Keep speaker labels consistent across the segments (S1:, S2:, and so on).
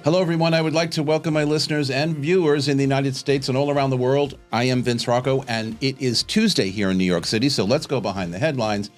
S1: Hello, everyone. I would like to welcome my listeners and viewers in the United States and all around the world. I am Vince Rocco, and it is Tuesday here in New York City, so let's go behind the headlines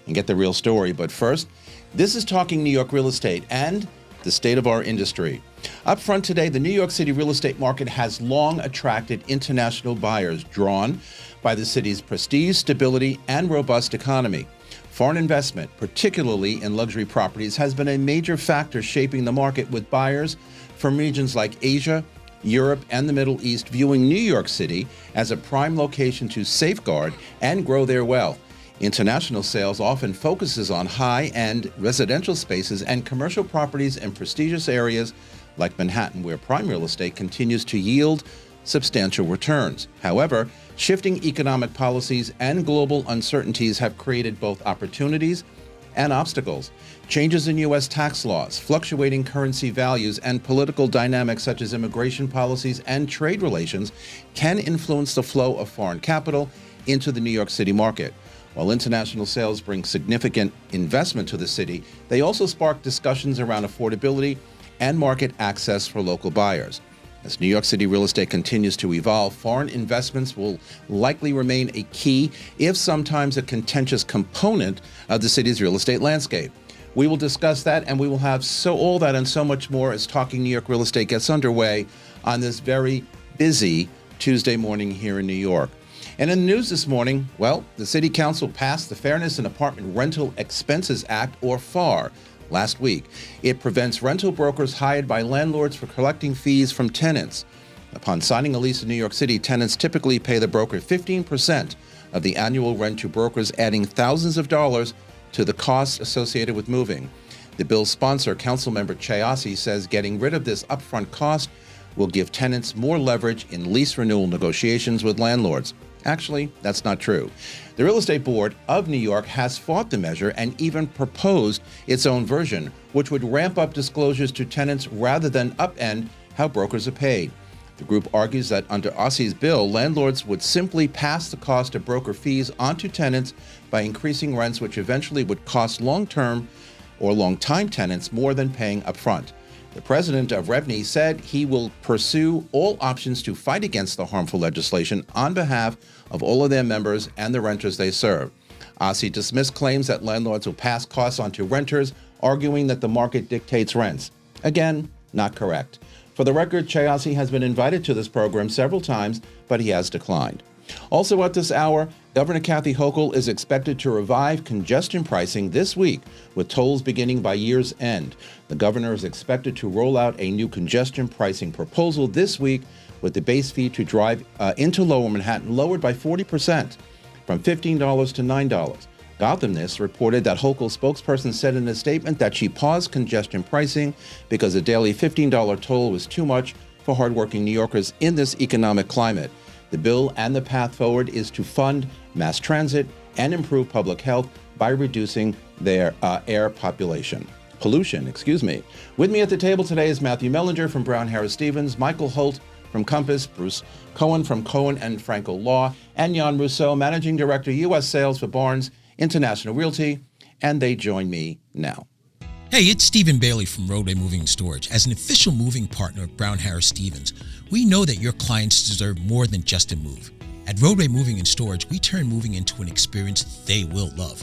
S1: and get the real story. But first, this is Talking New York Real Estate and the state of our industry. Up front today, the New York City real estate market has long attracted international buyers drawn by the city's prestige, stability, and robust economy. Foreign investment, particularly in luxury properties, has been a major factor shaping the market, with buyers from regions like Asia, Europe, and the Middle East viewing New York City as a prime location to safeguard and grow their wealth. International sales often focuses on high-end residential spaces and commercial properties in prestigious areas like Manhattan, where prime real estate continues to yield substantial returns. However, shifting economic policies and global uncertainties have created both opportunities and obstacles. Changes in U.S. tax laws, fluctuating currency values, and political dynamics such as immigration policies and trade relations can influence the flow of foreign capital into the New York City market. While international sales bring significant investment to the city, they also spark discussions around affordability and market access for local buyers. As New York City real estate continues to evolve, foreign investments will likely remain a key, if sometimes a contentious component of the city's real estate landscape. We will discuss that, and we will have all that and so much more as Talking New York Real Estate gets underway on this very busy Tuesday morning here in New York. And in the news this morning, well, the City Council passed the Fairness in Apartment Rental Expenses Act, or FAR, last week. It prevents rental brokers hired by landlords for collecting fees from tenants. Upon signing a lease in New York City, tenants typically pay the broker 15% of the annual rent to brokers, adding thousands of dollars to the costs associated with moving. The bill's sponsor, Councilmember Chiasi, says getting rid of this upfront cost will give tenants more leverage in lease renewal negotiations with landlords. Actually, that's not true. The Real Estate Board of New York has fought the measure and even proposed its own version, which would ramp up disclosures to tenants rather than upend how brokers are paid. The group argues that under Aussie's bill, landlords would simply pass the cost of broker fees onto tenants by increasing rents, which eventually would cost long-term or long-time tenants more than paying upfront. The president of REBNY said he will pursue all options to fight against the harmful legislation on behalf of all of their members and the renters they serve. Aussie dismissed claims that landlords will pass costs on to renters, arguing that the market dictates rents. Again, not correct. For the record, Chiasi has been invited to this program several times, but he has declined. Also at this hour, Governor Kathy Hochul is expected to revive congestion pricing this week, with tolls beginning by year's end. The governor is expected to roll out a new congestion pricing proposal this week, with the base fee to drive into Lower Manhattan lowered by 40%, from $15 to $9. Gothamness reported that Hochul's spokesperson said in a statement that she paused congestion pricing because a daily $15 toll was too much for hardworking New Yorkers in this economic climate. The bill and the path forward is to fund mass transit and improve public health by reducing their air pollution. With me at the table today is Matthew Melinger from Brown Harris Stevens, Michael Holt from Compass, Bruce Cohen from Cohen and Franco Law, and Jan Rousseau, Managing Director, U.S. Sales for Barnes International Realty, and they join me now.
S2: Hey, it's Stephen Bailey from Roadway Moving and Storage. As an official moving partner of Brown Harris Stevens, we know that your clients deserve more than just a move. At Roadway Moving and Storage, we turn moving into an experience they will love.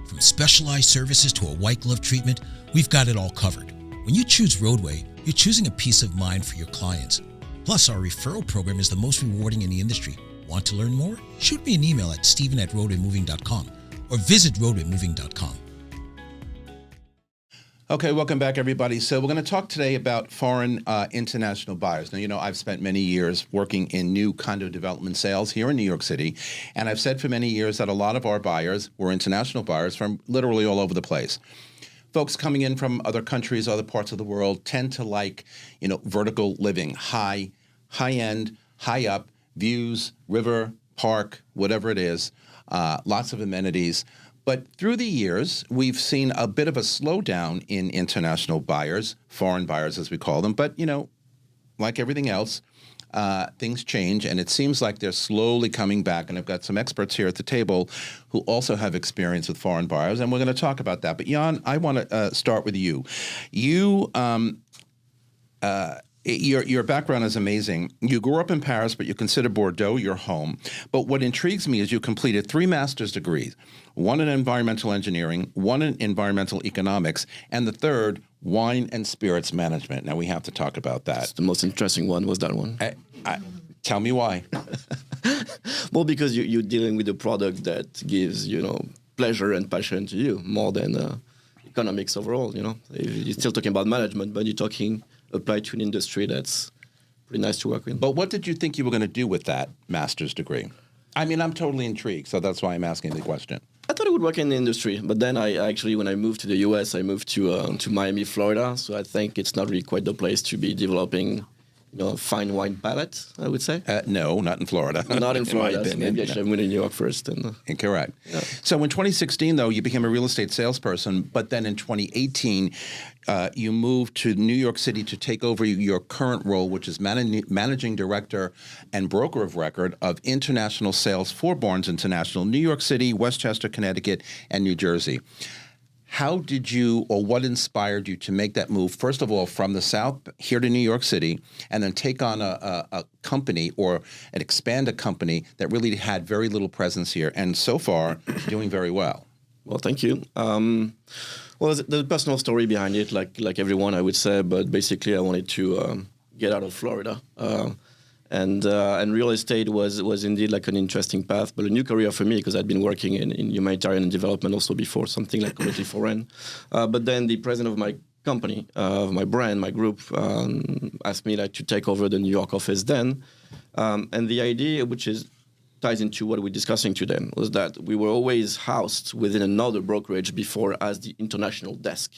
S2: From specialized services to a white glove treatment, we've got it all covered. When you choose Roadway, you're choosing a peace of mind for your clients. Plus, our referral program is the most rewarding in the industry. Want to learn more? Shoot me an email at steven@roadwaymoving.com or visit roadwaymoving.com.
S1: Okay, welcome back, everybody. So we're going to talk today about foreign international buyers. Now, you know, I've spent many years working in new condo development sales here in New York City, and I've said for many years that a lot of our buyers were international buyers from literally all over the place. Folks coming in from other countries, other parts of the world, tend to like, you know, vertical living, high-end, high up, views, river, park, whatever it is, lots of amenities. But through the years, we've seen a bit of a slowdown in international buyers, foreign buyers as we call them. But, you know, like everything else, things change, and it seems like they're slowly coming back. And I've got some experts here at the table who also have experience with foreign buyers, and we're going to talk about that. But Jan, I want to start with you. You Your background is amazing. You grew up in Paris, but you consider Bordeaux your home. But what intrigues me is you completed 3 master's degrees, one in environmental engineering, one in environmental economics, and the third, wine and spirits management. Now, we have to talk about that.
S3: The most interesting one was that one.
S1: Tell me why.
S3: Well, because you're dealing with a product that gives, pleasure and passion to you more than economics overall, You're still talking about management, but you're talking applied to an industry that's pretty nice to work with.
S1: But what did you think you were going to do with that master's degree? I mean, I'm totally intrigued, so that's why I'm asking the question.
S3: I thought I would work in the industry, but then I actually, when I moved to the US, I moved to Miami, Florida. So I think it's not really quite the place to be developing, fine wine palate, I would say.
S1: No, not in Florida.
S3: Not in Florida.
S1: opinion,
S3: Maybe I should have moved to New York first.
S1: Incorrect.
S3: Yeah.
S1: So in 2016, though, you became a real estate salesperson, but then in 2018, you moved to New York City to take over your current role, which is managing director and broker of record of international sales for Barnes International, New York City, Westchester, Connecticut, and New Jersey. How did you, or what inspired you to make that move, first of all, from the South here to New York City, and then take on a company and expand a company that really had very little presence here, and so far doing very well?
S3: Well, thank you. Well, there's a personal story behind it, like everyone, I would say, but basically I wanted to get out of Florida. And real estate was indeed like an interesting path, but a new career for me because I'd been working in humanitarian development also before, something like completely foreign. But then the president of my company, of my brand, my group, asked me to take over the New York office then. And the idea, which ties into what we're discussing today, was that we were always housed within another brokerage before as the international desk.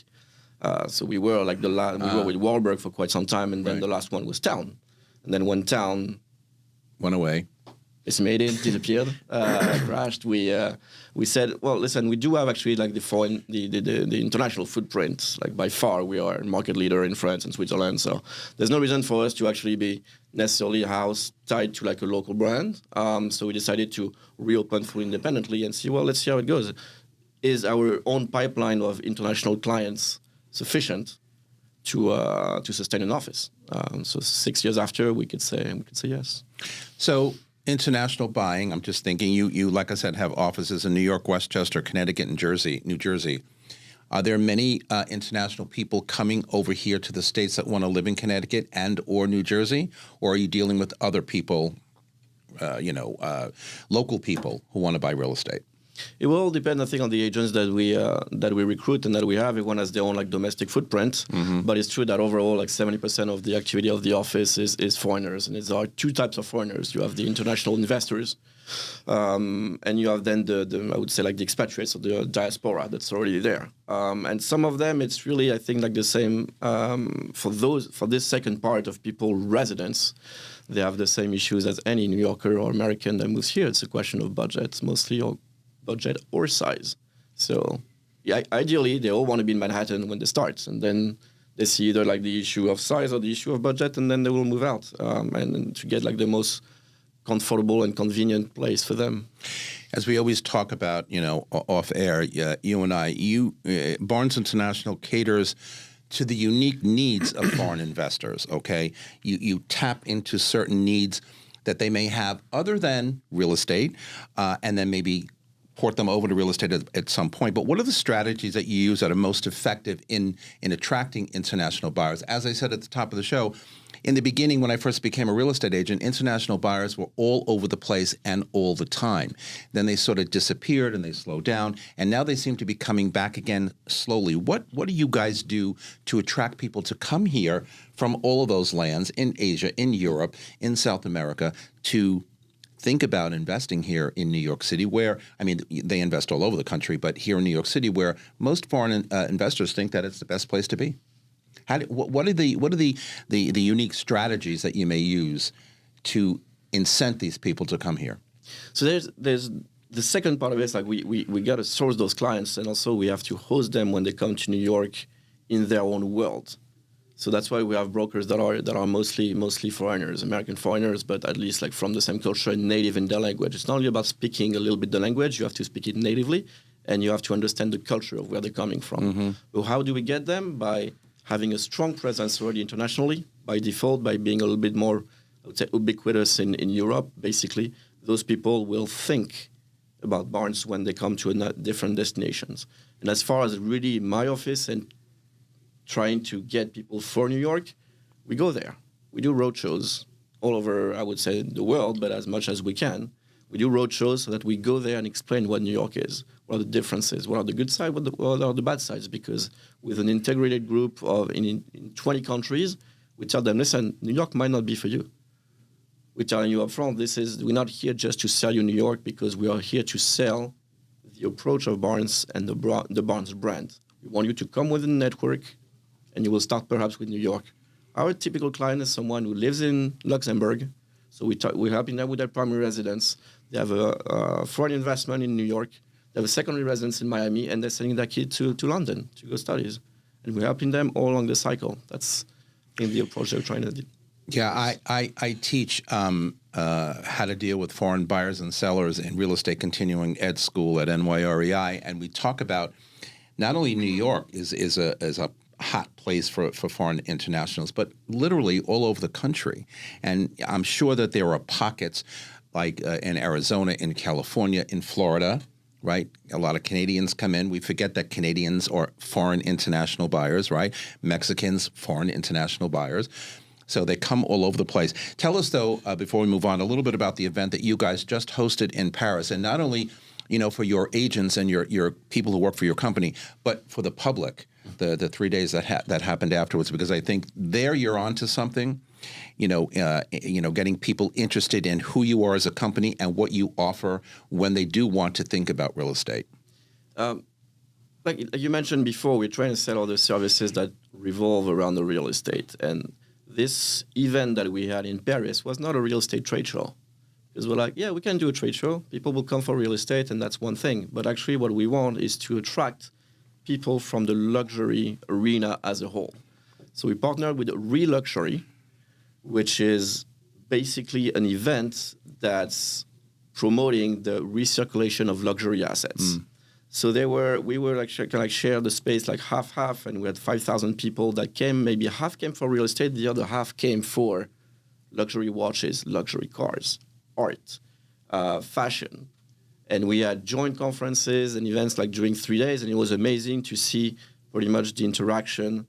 S3: So we were like we were with Wahlberg for quite some time, and then the last one was Town. And then when Town
S1: went away,
S3: decimated, disappeared, crashed, we said, well, listen, we do have actually like the international footprint. Like by far, we are a market leader in France and Switzerland. So there's no reason for us to actually be necessarily housed tied to like a local brand. So we decided to reopen fully independently and see, well, let's see how it goes. Is our own pipeline of international clients sufficient to sustain an office? So 6 years after, we could say yes.
S1: So international buying, I'm just thinking, you like I said, have offices in New York, Westchester, Connecticut, and New Jersey. Are there many international people coming over here to the States that want to live in Connecticut and or New Jersey? Or are you dealing with other people, local people who want to buy real estate?
S3: It will depend, I think, on the agents that we recruit and that we have. Everyone has their own like domestic footprint, but it's true that overall, like 70% of the activity of the office is foreigners, and there are 2 types of foreigners. You have the international investors, and you have then the I would say like the expatriates or the diaspora that's already there. And some of them, it's really I think like the same for this second part of people residents. They have the same issues as any New Yorker or American that moves here. It's a question of budget mostly, or budget or size. So yeah, ideally, they all want to be in Manhattan when they start, and then they see either like the issue of size or the issue of budget, and then they will move out and to get like the most comfortable and convenient place for them.
S1: As we always talk about, off air, you and I, Barnes International caters to the unique needs of foreign investors, okay? You tap into certain needs that they may have other than real estate, and then maybe port them over to real estate at some point. But what are the strategies that you use that are most effective in attracting international buyers? As I said at the top of the show, in the beginning, when I first became a real estate agent, international buyers were all over the place and all the time. Then they sort of disappeared and they slowed down, and now they seem to be coming back again slowly. What do you guys do to attract people to come here from all of those lands in Asia, in Europe, in South America to think about investing here in New York City, where, I mean, they invest all over the country, but here in New York City, where most foreign investors think that it's the best place to be? What are the unique strategies that you may use to incent these people to come here?
S3: So there's the second part of it is like we got to source those clients, and also we have to host them when they come to New York in their own world. So that's why we have brokers that are mostly foreigners, American foreigners, but at least like from the same culture and native in their language. It's not only about speaking a little bit the language, you have to speak it natively, and you have to understand the culture of where they're coming from. Mm-hmm. But how do we get them? By having a strong presence already internationally by default, by being a little bit more, I would say, ubiquitous in Europe, basically, those people will think about Barnes when they come to different destinations. And as far as really my office and trying to get people for New York, we go there. We do roadshows all over, I would say, the world, but as much as we can. We do roadshows so that we go there and explain what New York is, what are the differences, what are the good sides, what are the bad sides. Because with an integrated group of in 20 countries, we tell them, listen, New York might not be for you. We're telling you up front, we're not here just to sell you New York, because we are here to sell the approach of Barnes and the Barnes brand. We want you to come with a network, and you will start perhaps with New York. Our typical client is someone who lives in Luxembourg, so we're helping them with their primary residence. They have a foreign investment in New York. They have a secondary residence in Miami, and they're sending their kid to London to go studies. And we're helping them all along the cycle. That's, I think, the approach they're trying to do.
S1: Yeah, I teach how to deal with foreign buyers and sellers in real estate continuing ed school at NYREI, and we talk about not only New York is a hot place for foreign internationals, but literally all over the country. And I'm sure that there are pockets like in Arizona, in California, in Florida, right? A lot of Canadians come in. We forget that Canadians are foreign international buyers, right? Mexicans, foreign international buyers. So they come all over the place. Tell us, though, before we move on, a little bit about the event that you guys just hosted in Paris, and not only, for your agents and your people who work for your company, but for the public, the 3 days that happened afterwards, because I think there you're onto something, getting people interested in who you are as a company and what you offer when they do want to think about real estate.
S3: Like you mentioned before, we're trying to sell all the services that revolve around the real estate. And this event that we had in Paris was not a real estate trade show. Because we're like, yeah, we can do a trade show. People will come for real estate, and that's one thing. But actually what we want is to attract people from the luxury arena as a whole. So we partnered with Reluxury, which is basically an event that's promoting the recirculation of luxury assets. So we were like kind of share the space like half, and we had 5,000 people that came. Maybe half came for real estate, the other half came for luxury watches, luxury cars, art, fashion. And we had joint conferences and events like during 3 days, and it was amazing to see pretty much the interaction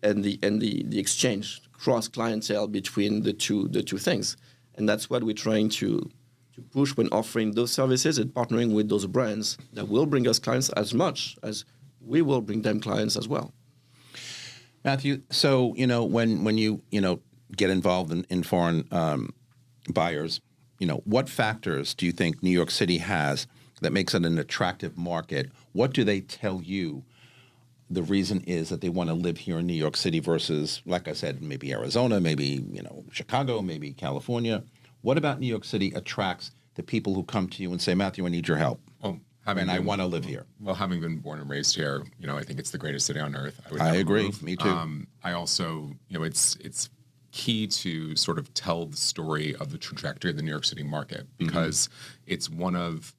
S3: and the exchange cross clientele between the two things. And that's what we're trying to push when offering those services and partnering with those brands that will bring us clients as much as we will bring them clients as well.
S1: Matthew, so when you get involved in foreign buyers, what factors do you think New York City has that makes it an attractive market? What do they tell you the reason is that they want to live here in New York City versus, like I said, maybe Arizona, maybe Chicago, maybe California? What about New York City attracts the people who come to you and say, Matthew, I need your help,
S4: well,
S1: I want to live here?
S4: Well, having been born and raised here, I think it's the greatest city on earth.
S1: I agree. Move. Me too.
S4: I also, it's key to sort of tell the story of the trajectory of the New York City market, because it's one of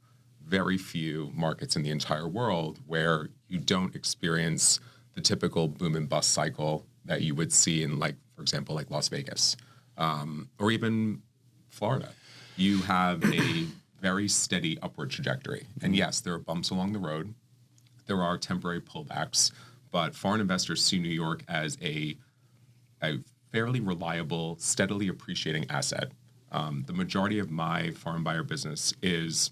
S4: very few markets in the entire world where you don't experience the typical boom and bust cycle that you would see in, like, for example, like Las Vegas, or even Florida. You have a very steady upward trajectory. And yes, there are bumps along the road. There are temporary pullbacks, but foreign investors see New York as a fairly reliable, steadily appreciating asset. The majority of my foreign buyer business is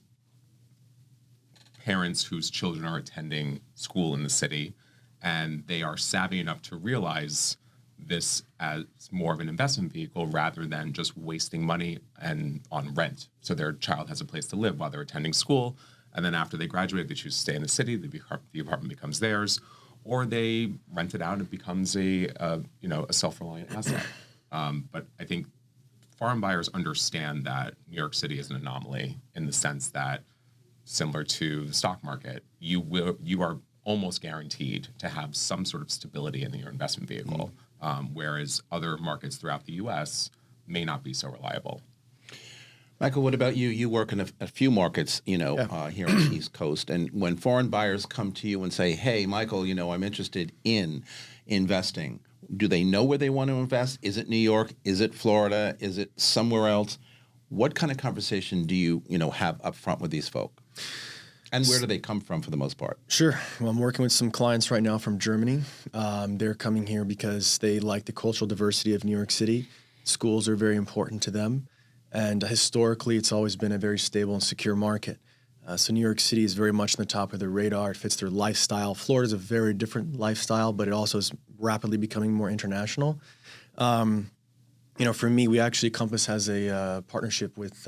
S4: parents whose children are attending school in the city, and they are savvy enough to realize this as more of an investment vehicle rather than just wasting money and on rent. So their child has a place to live while they're attending school, and then after they graduate, they choose to stay in the city. The apartment becomes theirs, or they rent it out and it becomes a self-reliant asset. But I think foreign buyers understand that New York City is an anomaly in the sense that, similar to the stock market, you are almost guaranteed to have some sort of stability in your investment vehicle, whereas other markets throughout the U.S. may not be so reliable.
S1: Michael, what about you? You work in a few markets, here on the East Coast. And when foreign buyers come to you and say, hey, Michael, I'm interested in investing, do they know where they want to invest? Is it New York? Is it Florida? Is it somewhere else? What kind of conversation do you, have up front with these folk? And where do they come from for the most part?
S5: Sure. Well, I'm working with some clients right now from Germany. They're coming here because they like the cultural diversity of New York City. Schools are very important to them. And historically, it's always been a very stable and secure market. So New York City is very much on the top of their radar. It fits their lifestyle. Florida is a very different lifestyle, but it also is rapidly becoming more international. For me, we actually, Compass has a partnership with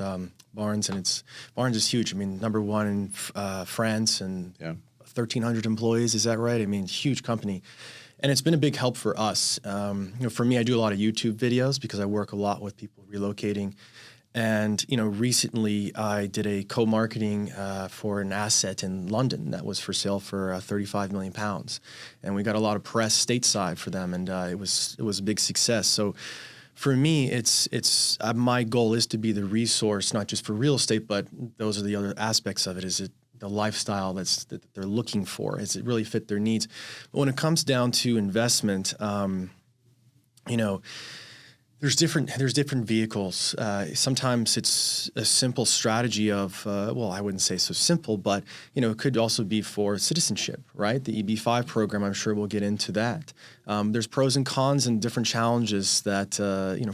S5: Barnes, and Barnes is huge. I mean, number one in France, and 1,300 employees. Is that right? I mean, huge company. And it's been a big help for us. For me, I do a lot of YouTube videos because I work a lot with people relocating. And, recently I did a co-marketing for an asset in London that was for sale for 35 million pounds. And we got a lot of press stateside for them, and it was a big success. So for me, it's my goal is to be the resource, not just for real estate, but those are the other aspects of it. Is it the lifestyle that they're looking for? Does it really fit their needs? But when it comes down to investment, there's different vehicles. Sometimes it's a simple strategy of, I wouldn't say so simple, but it could also be for citizenship, right? The EB-5 program, I'm sure we'll get into that. There's pros and cons and different challenges that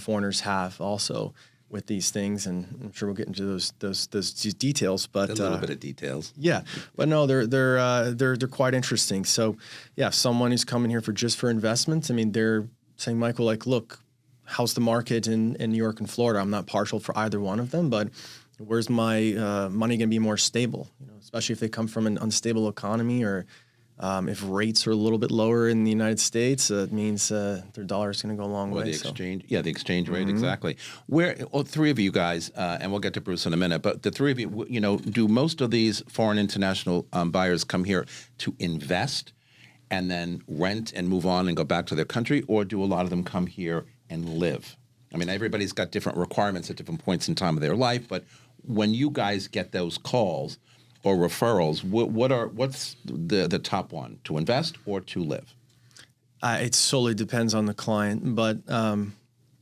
S5: foreigners have also with these things, and I'm sure we'll get into those details. But
S1: a little bit of details.
S5: Yeah, but no, they're quite interesting. So yeah, someone who's coming here for investment, I mean, they're saying, Michael, look, how's the market in New York and Florida? I'm not partial for either one of them, but where's my money going to be more stable? Especially if they come from an unstable economy, or if rates are a little bit lower in the United States, it means their dollar is going to go a long way.
S1: The exchange rate, exactly. Three of you guys, and we'll get to Bruce in a minute, but the three of you, do most of these foreign international buyers come here to invest and then rent and move on and go back to their country, or do a lot of them come here and live? I mean, everybody's got different requirements at different points in time of their life, but when you guys get those calls or referrals, what's the top one, to invest or to live?
S5: It solely depends on the client, but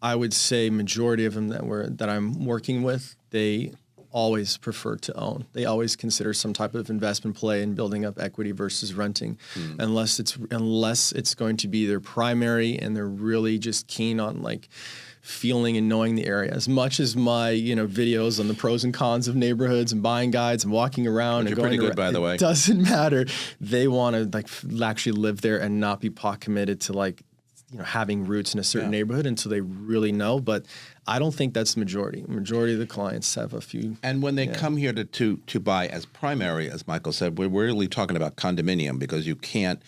S5: I would say majority of them that I'm working with, they always prefer to own. They always consider some type of investment play in building up equity versus renting, unless it's going to be their primary and they're really just keen on feeling and knowing the area. As much as my videos on the pros and cons of neighborhoods and buying guides and walking around,
S1: you're pretty good, by the way.
S5: It doesn't matter. They want to actually live there and not be pot committed to having roots in a certain neighborhood until they really know. But I don't think that's the majority. Majority of the clients have a few.
S1: And when they come here to buy as primary, as Michael said, we're really talking about condominium, because you can't.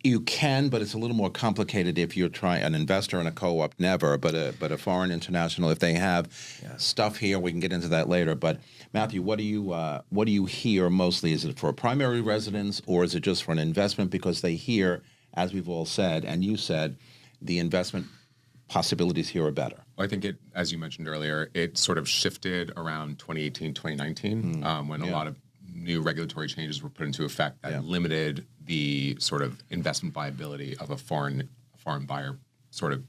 S1: You can, but it's a little more complicated if you're trying an investor in a co-op. Never, but a foreign international, if they have stuff here, we can get into that later. But Matthew, what do you hear mostly? Is it for a primary residence, or is it just for an investment because they hear, as we've all said, and you said, the investment possibilities here are better?
S4: I think it, as you mentioned earlier, it sort of shifted around 2018, 2019, when a lot of new regulatory changes were put into effect that limited the sort of investment viability of a foreign buyer sort of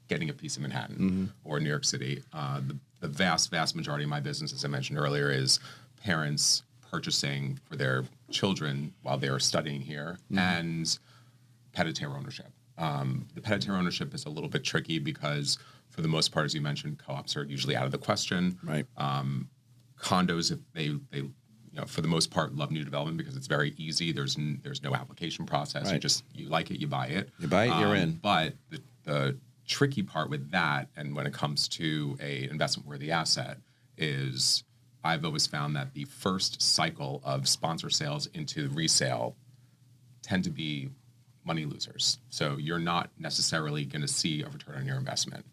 S4: getting a piece of Manhattan or New York City. The vast majority of my business, as I mentioned earlier, is parents purchasing for their children while they are studying here, and pied-à-terre ownership. The pied-à-terre ownership is a little bit tricky because, for the most part, as you mentioned, co-ops are usually out of the question.
S1: Right.
S4: Condos, if they for the most part, love new development because it's very easy. There's no application process.
S1: Right.
S4: You like it, you buy it.
S1: You buy it, you're in.
S4: But the tricky part with that, and when it comes to a investment-worthy asset, is I've always found that the first cycle of sponsor sales into resale tend to be money losers. So you're not necessarily going to see a return on your investment.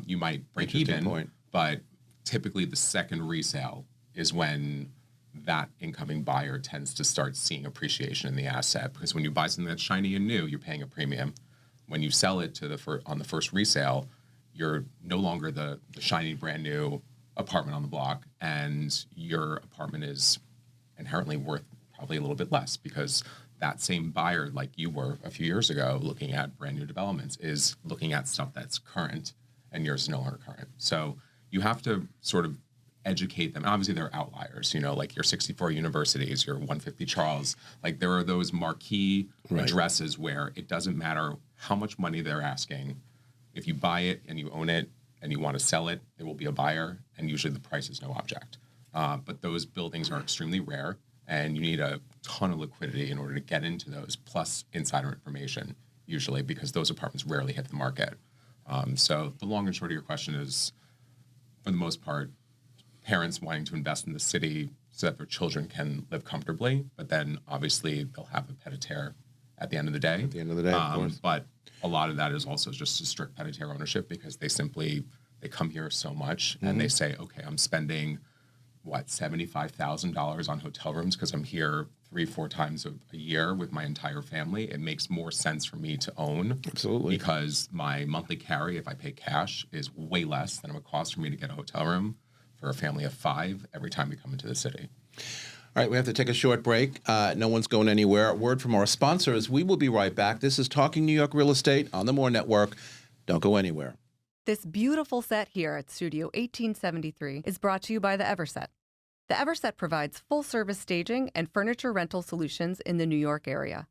S4: You might break even, but typically the second resale is when that incoming buyer tends to start seeing appreciation in the asset, because when you buy something that's shiny and new, you're paying a premium. When you sell it to on the first resale, you're no longer the shiny brand new apartment on the block, and your apartment is inherently worth probably a little bit less because that same buyer, like you were a few years ago, looking at brand new developments, is looking at stuff that's current, and yours is no longer current. So you have to sort of educate them. Obviously, there are outliers, like your 64 universities, your 150 Charles. Like there are those marquee addresses where it doesn't matter how much money they're asking. If you buy it and you own it and you want to sell it, there will be a buyer, and usually the price is no object. But those buildings are extremely rare, and you need a ton of liquidity in order to get into those, plus insider information, usually, because those apartments rarely hit the market. So the long and short of your question is, for the most part, parents wanting to invest in the city so that their children can live comfortably, but then obviously they'll have a pied-à-terre at the end of the day.
S1: At the end of the day, of course.
S4: But a lot of that is also just a strict pied-à-terre ownership because they come here so much and they say, okay, I'm spending $75,000 on hotel rooms because I'm here 3-4 times a year with my entire family. It makes more sense for me to own.
S1: Absolutely.
S4: Because my monthly carry, if I pay cash, is way less than it would cost for me to get a hotel room for a family of 5 every time we come into the city.
S1: All right, we have to take a short break. No one's going anywhere. A word from our sponsors. We will be right back. This is Talking New York Real Estate on the More Network. Don't go anywhere.
S6: This beautiful set here at Studio 1873 is brought to you by the Everset. The Everset provides full-service staging and furniture rental solutions in the New York area.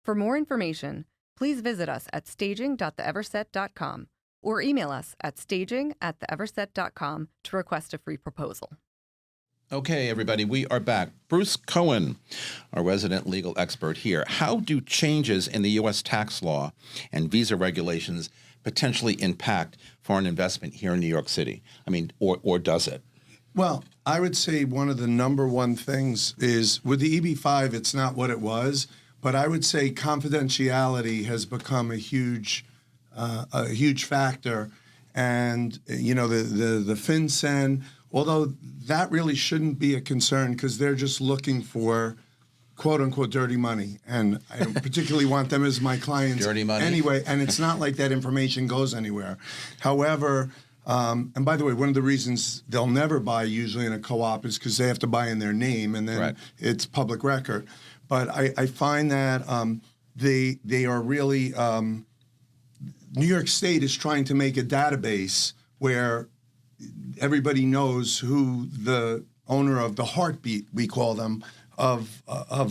S6: For more information, please visit us at staging.theeverset.com or email us at staging@theeverset.com to request a free proposal.
S1: Okay, everybody, we are back. Bruce Cohen, our resident legal expert here. How do changes in the U.S. tax law and visa regulations potentially impact foreign investment here in New York City? I mean, or does it?
S7: Well, I would say one of the number one things is with the EB-5, it's not what it was, but I would say confidentiality has become a huge factor. And, the FinCEN, although that really shouldn't be a concern because they're just looking for quote unquote dirty money. And I don't particularly want them as my clients
S1: Dirty money.
S7: anyway. And it's not like that information goes anywhere. However, and by the way, one of the reasons they'll never buy usually in a co-op is because they have to buy in their name and then it's public record. But I find that they are really, New York State is trying to make a database where everybody knows who the owner of the heartbeat, we call them, of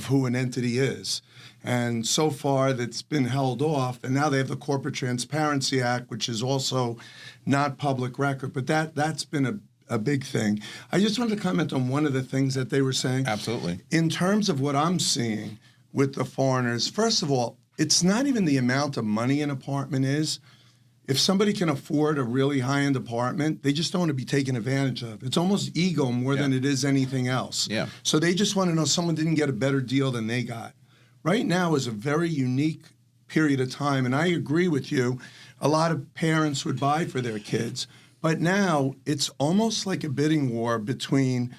S7: who an entity is. And so far that's been held off, and now they have the Corporate Transparency Act, which is also not public record, but that's been a big thing. I just wanted to comment on one of the things that they were saying.
S1: Absolutely.
S7: In terms of what I'm seeing with the foreigners, first of all, it's not even the amount of money an apartment is. If somebody can afford a really high-end apartment, they just don't want to be taken advantage of. It's almost ego more than it is anything else.
S1: Yeah.
S7: So they just want to know someone didn't get a better deal than they got. Right now is a very unique period of time, and I agree with you. A lot of parents would buy for their kids. But now it's almost like a bidding war between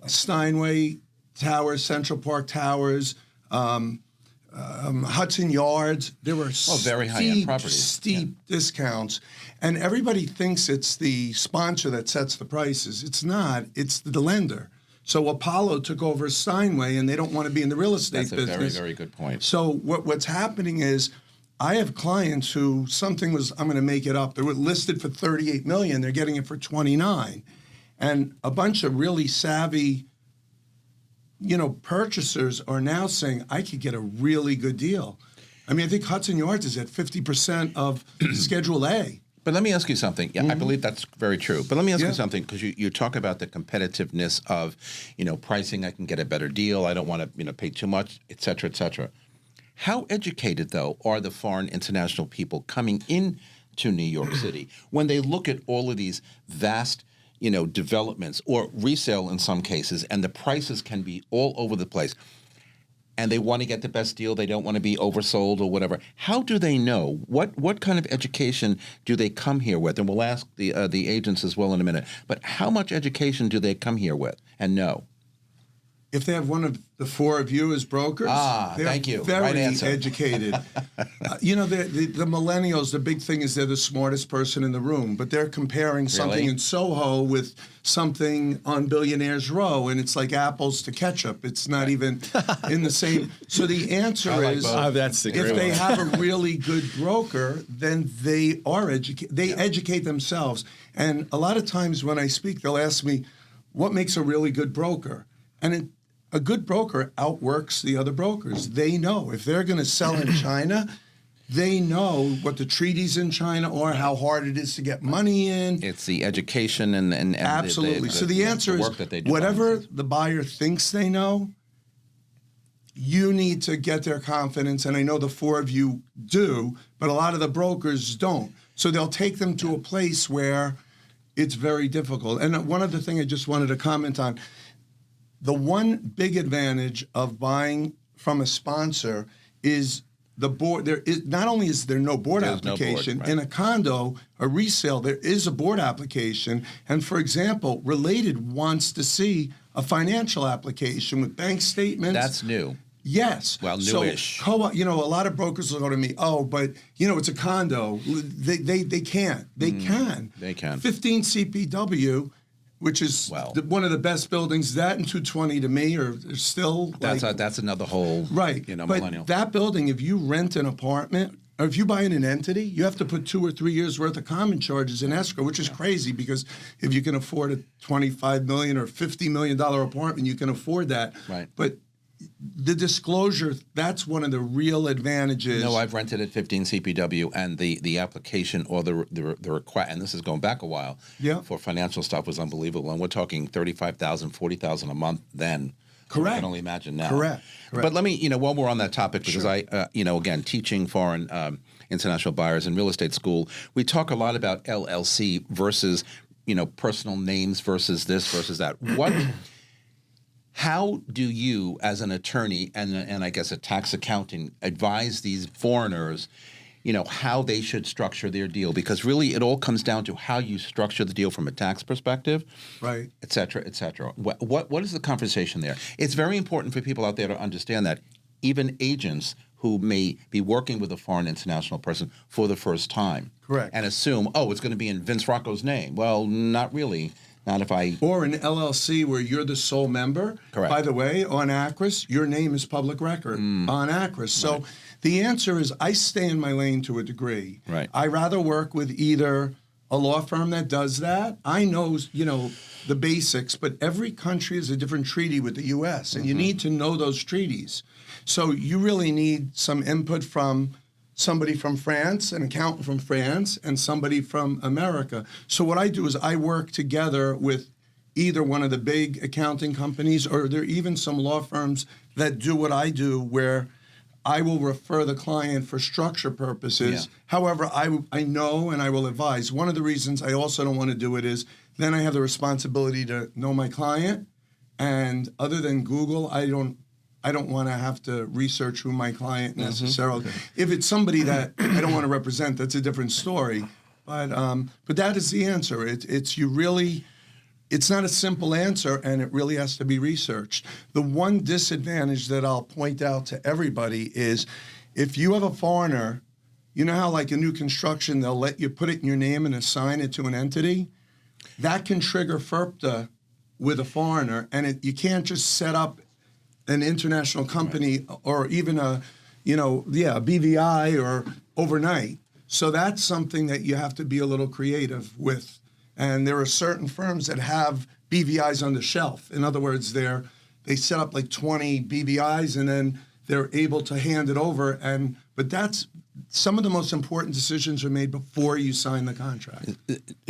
S7: Steinway Towers, Central Park Towers, Hudson Yards. There were
S1: very high-end properties.
S7: Steep discounts. And everybody thinks it's the sponsor that sets the prices. It's not. It's the lender. So Apollo took over Steinway, and they don't want to be in the real estate business.
S1: That's a very, very good point.
S7: So what's happening is I have clients who something was, I'm going to make it up, they were listed for $38 million. They're getting it for $29 million. And a bunch of really savvy purchasers are now saying, I could get a really good deal. I mean, I think Hudson Yards is at 50% of Schedule A.
S1: But let me ask you something. Yeah, I believe that's very true. But let me ask you something, because you talk about the competitiveness of, pricing. I can get a better deal. I don't want to, pay too much, et cetera, et cetera. How educated, though, are the foreign international people coming into New York City when they look at all of these vast developments or resale in some cases, and the prices can be all over the place, and they want to get the best deal, they don't want to be oversold or whatever. How do they know? What kind of education do they come here with? And we'll ask the agents as well in a minute. But how much education do they come here with and know?
S7: if they have one of the four of you as brokers, they're
S1: thank you.
S7: very
S1: Right answer.
S7: educated. The millennials, the big thing is they're the smartest person in the room, but they're comparing something
S1: Really?
S7: in Soho with something on Billionaires Row, and it's like apples to ketchup. It's not even in the same. So the answer
S1: like
S7: is,
S1: both.
S5: That's the
S7: if
S5: great
S7: they
S5: one.
S7: have a really good broker, then they are educated. They educate themselves. And a lot of times when I speak, they'll ask me, what makes a really good broker? And a good broker outworks the other brokers. They know if they're going to sell in China, they know what the treaties in China are, how hard it is to get money in.
S1: It's the education and
S7: Absolutely. So the answer
S1: work
S7: is,
S1: that they do
S7: whatever the buyer thinks they know, you need to get their confidence. And I know the four of you do, but a lot of the brokers don't. So they'll take them to a place where it's very difficult. And one other thing I just wanted to comment on, the one big advantage of buying from a sponsor is the board. There is not only is there no board
S1: There's no board,
S7: application
S1: right.
S7: in a condo, a resale, there is a board application. And for example, Related wants to see a financial application with bank statements.
S1: That's new.
S7: Yes.
S1: Well, newish.
S7: So, a lot of brokers will go to me, but it's a condo. They can't. They can.
S1: They can.
S7: 15 CPW, which is one of the best buildings. That and 220 to me are still
S1: That's another whole
S7: right.
S1: But
S7: millennial. That building, if you rent an apartment or if you buy in an entity, you have to put 2 or 3 years worth of common charges in escrow, which is crazy because if you can afford a $25 million or $50 million apartment, you can afford that.
S1: Right.
S7: But the disclosure, that's one of the real advantages.
S1: No, I've rented at 15 CPW, and the application or the request, and this is going back a while, for financial stuff was unbelievable. And we're talking $35,000, $40,000 a month then.
S7: Correct.
S1: I can only imagine now.
S7: Correct.
S1: But let me, while we're on that topic, because I, again, teaching foreign international buyers in real estate school, we talk a lot about LLC versus, personal names versus this versus that. How do you, as an attorney and I guess a tax accountant, advise these foreigners, how they should structure their deal? Because really it all comes down to how you structure the deal from a tax perspective,
S7: right,
S1: et cetera, et cetera. What is the conversation there? It's very important for people out there to understand that even agents who may be working with a foreign international person for the first time.
S7: Correct.
S1: And assume, it's going to be in Vince Rocco's name. Well, not really. Not if I...
S7: Or an LLC where you're the sole member.
S1: Correct.
S7: By the way, on ACRIS, your name is public record on ACRIS. So the answer is I stay in my lane to a degree.
S1: Right.
S7: I rather work with either a law firm that does that. I know, the basics, but every country has a different treaty with the U.S., and you need to know those treaties. So you really need some input from somebody from France, an accountant from France, and somebody from America. So what I do is I work together with either one of the big accounting companies, or there are even some law firms that do what I do, where I will refer the client for structure purposes.
S1: Yeah.
S7: However, I know and I will advise. One of the reasons I also don't want to do it is then I have the responsibility to know my client, and other than Google, I don't want to have to research who my client necessarily. If it's somebody that I don't want to represent, that's a different story. But that is the answer. It's not a simple answer, and it really has to be researched. The one disadvantage that I'll point out to everybody is if you have a foreigner, you know how like a new construction, they'll let you put it in your name and assign it to an entity? That can trigger FIRPTA with a foreigner, and you can't just set up an international company or even a BVI or overnight. So that's something that you have to be a little creative with. And there are certain firms that have BVIs on the shelf. In other words, they set up like 20 BVIs and then they're able to hand it over. But that's some of the most important decisions are made before you sign the contract.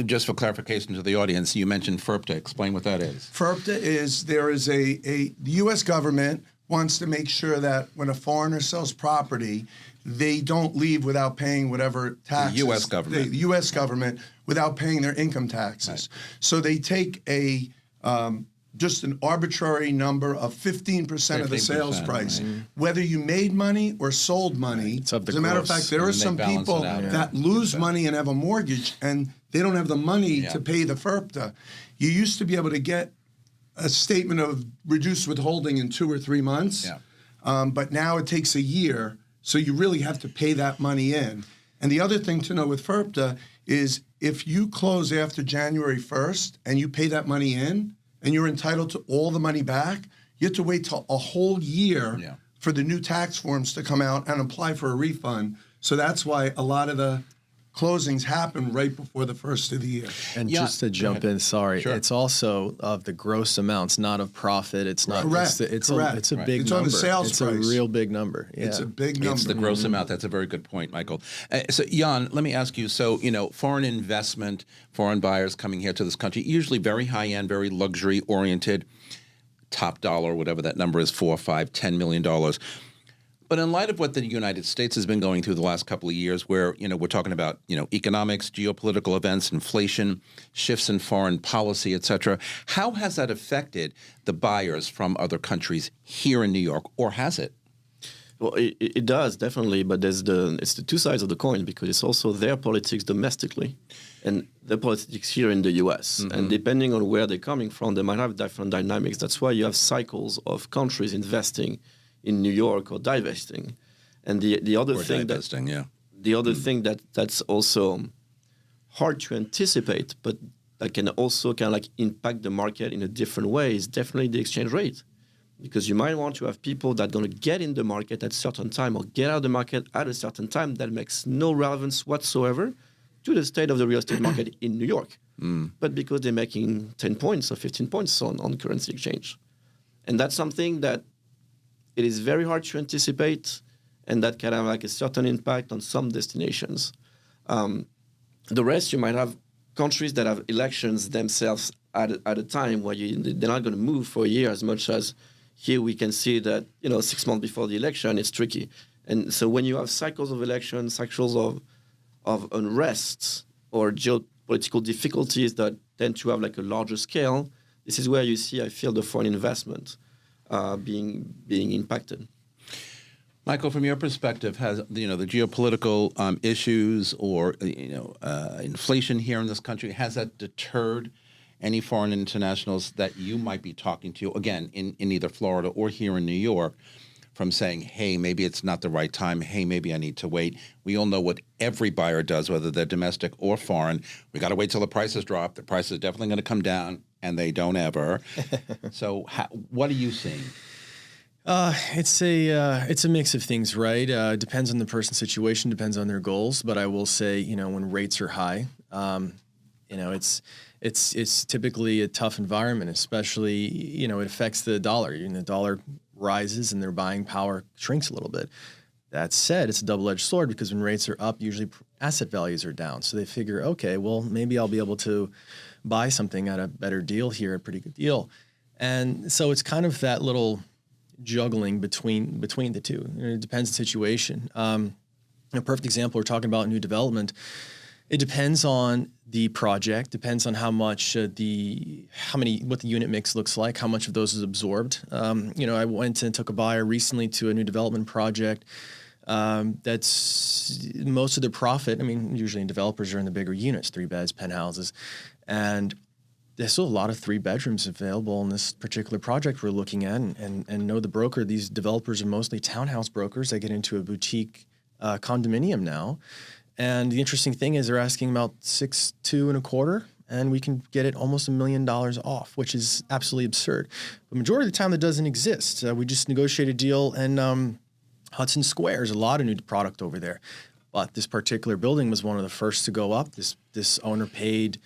S1: Just for clarification to the audience, you mentioned FIRPTA. Explain what that is.
S7: FIRPTA is the U.S. government wants to make sure that when a foreigner sells property, they don't leave without paying whatever taxes.
S1: The U.S. government.
S7: The U.S. government without paying their income taxes. Right. So they take just an arbitrary number of 15% of the sales price. Right. Whether you made money or sold money, as a matter of fact, there are some people that lose money and have a mortgage and they don't have the money to pay the FIRPTA. You used to be able to get a statement of reduced withholding in 2 or 3 months.
S1: Yeah.
S7: But now it takes a year, so you really have to pay that money in. And the other thing to know with FIRPTA is if you close after January 1st and you pay that money in and you're entitled to all the money back, you have to wait till a whole year for the new tax forms to come out and apply for a refund. So that's why a lot of the closings happen right before the first of the year.
S5: And just to jump in, sorry,
S1: Sure.
S5: it's also of the gross amounts, not of profit. It's not.
S7: Correct.
S5: It's
S7: Correct.
S5: a big
S7: It's
S5: number.
S7: on the sales
S5: it's
S7: price.
S5: a real big number. Yeah.
S7: It's a big number.
S1: It's the gross amount. That's a very good point, Michael. So, Jan, let me ask you. So, foreign investment, foreign buyers coming here to this country, usually very high-end, very luxury-oriented, top dollar, whatever that number is, $4, $5, $10 million. But in light of what the United States has been going through the last couple of years, where we're talking about economics, geopolitical events, inflation, shifts in foreign policy, et cetera, how has that affected the buyers from other countries here in New York, or has it?
S3: Well, it does, definitely, but it's the two sides of the coin, because it's also their politics domestically and the politics here in the U.S. Mm-hmm. And depending on where they're coming from, they might have different dynamics. That's why you have cycles of countries investing in New York or divesting. And the other thing that's also hard to anticipate, but that can also kind of like impact the market in a different way, is definitely the exchange rate. Because you might want to have people that are going to get in the market at a certain time or get out of the market at a certain time that makes no relevance whatsoever to the state of the real estate market in New York. But because they're making 10 points or 15 points on currency exchange. And that's something that it is very hard to anticipate, and that can have like a certain impact on some destinations. The rest, you might have countries that have elections themselves at a time where they're not going to move for a year as much as here we can see that 6 months before the election, it's tricky. And so when you have cycles of elections, cycles of unrest or geopolitical difficulties that tend to have like a larger scale, this is where you see, I feel, the foreign investment being impacted.
S1: Michael, from your perspective, has the geopolitical issues or inflation here in this country, has that deterred any foreign internationals that you might be talking to, again, in either Florida or here in New York, from saying, hey, maybe it's not the right time, hey, maybe I need to wait? We all know what every buyer does, whether they're domestic or foreign. We got to wait till the prices drop. The price is definitely going to come down, and they don't ever. So what are you seeing?
S5: It's a mix of things, right? Depends on the person's situation, depends on their goals. But I will say, when rates are high, it's typically a tough environment, especially, it affects the dollar. The dollar rises and their buying power shrinks a little bit. That said, it's a double-edged sword, because when rates are up, usually asset values are down. So they figure, okay, well, maybe I'll be able to buy something at a better deal here, a pretty good deal. And so it's kind of that little juggling between the two. It depends on the situation. A perfect example, we're talking about new development. It depends on the project, depends on how much what the unit mix looks like, how much of those is absorbed. I went and took a buyer recently to a new development project. That's most of the profit. I mean, usually developers are in the bigger units, 3 beds, penthouses, and there's still a lot of 3 bedrooms available in this particular project we're looking at. And know the broker, these developers are mostly townhouse brokers. They get into a boutique condominium now. And the interesting thing is they're asking about $6.225, and we can get it almost $1 million off, which is absolutely absurd. But majority of the time that doesn't exist. We just negotiated a deal in Hudson Square. There's a lot of new product over there. But this particular building was one of the first to go up. This owner paid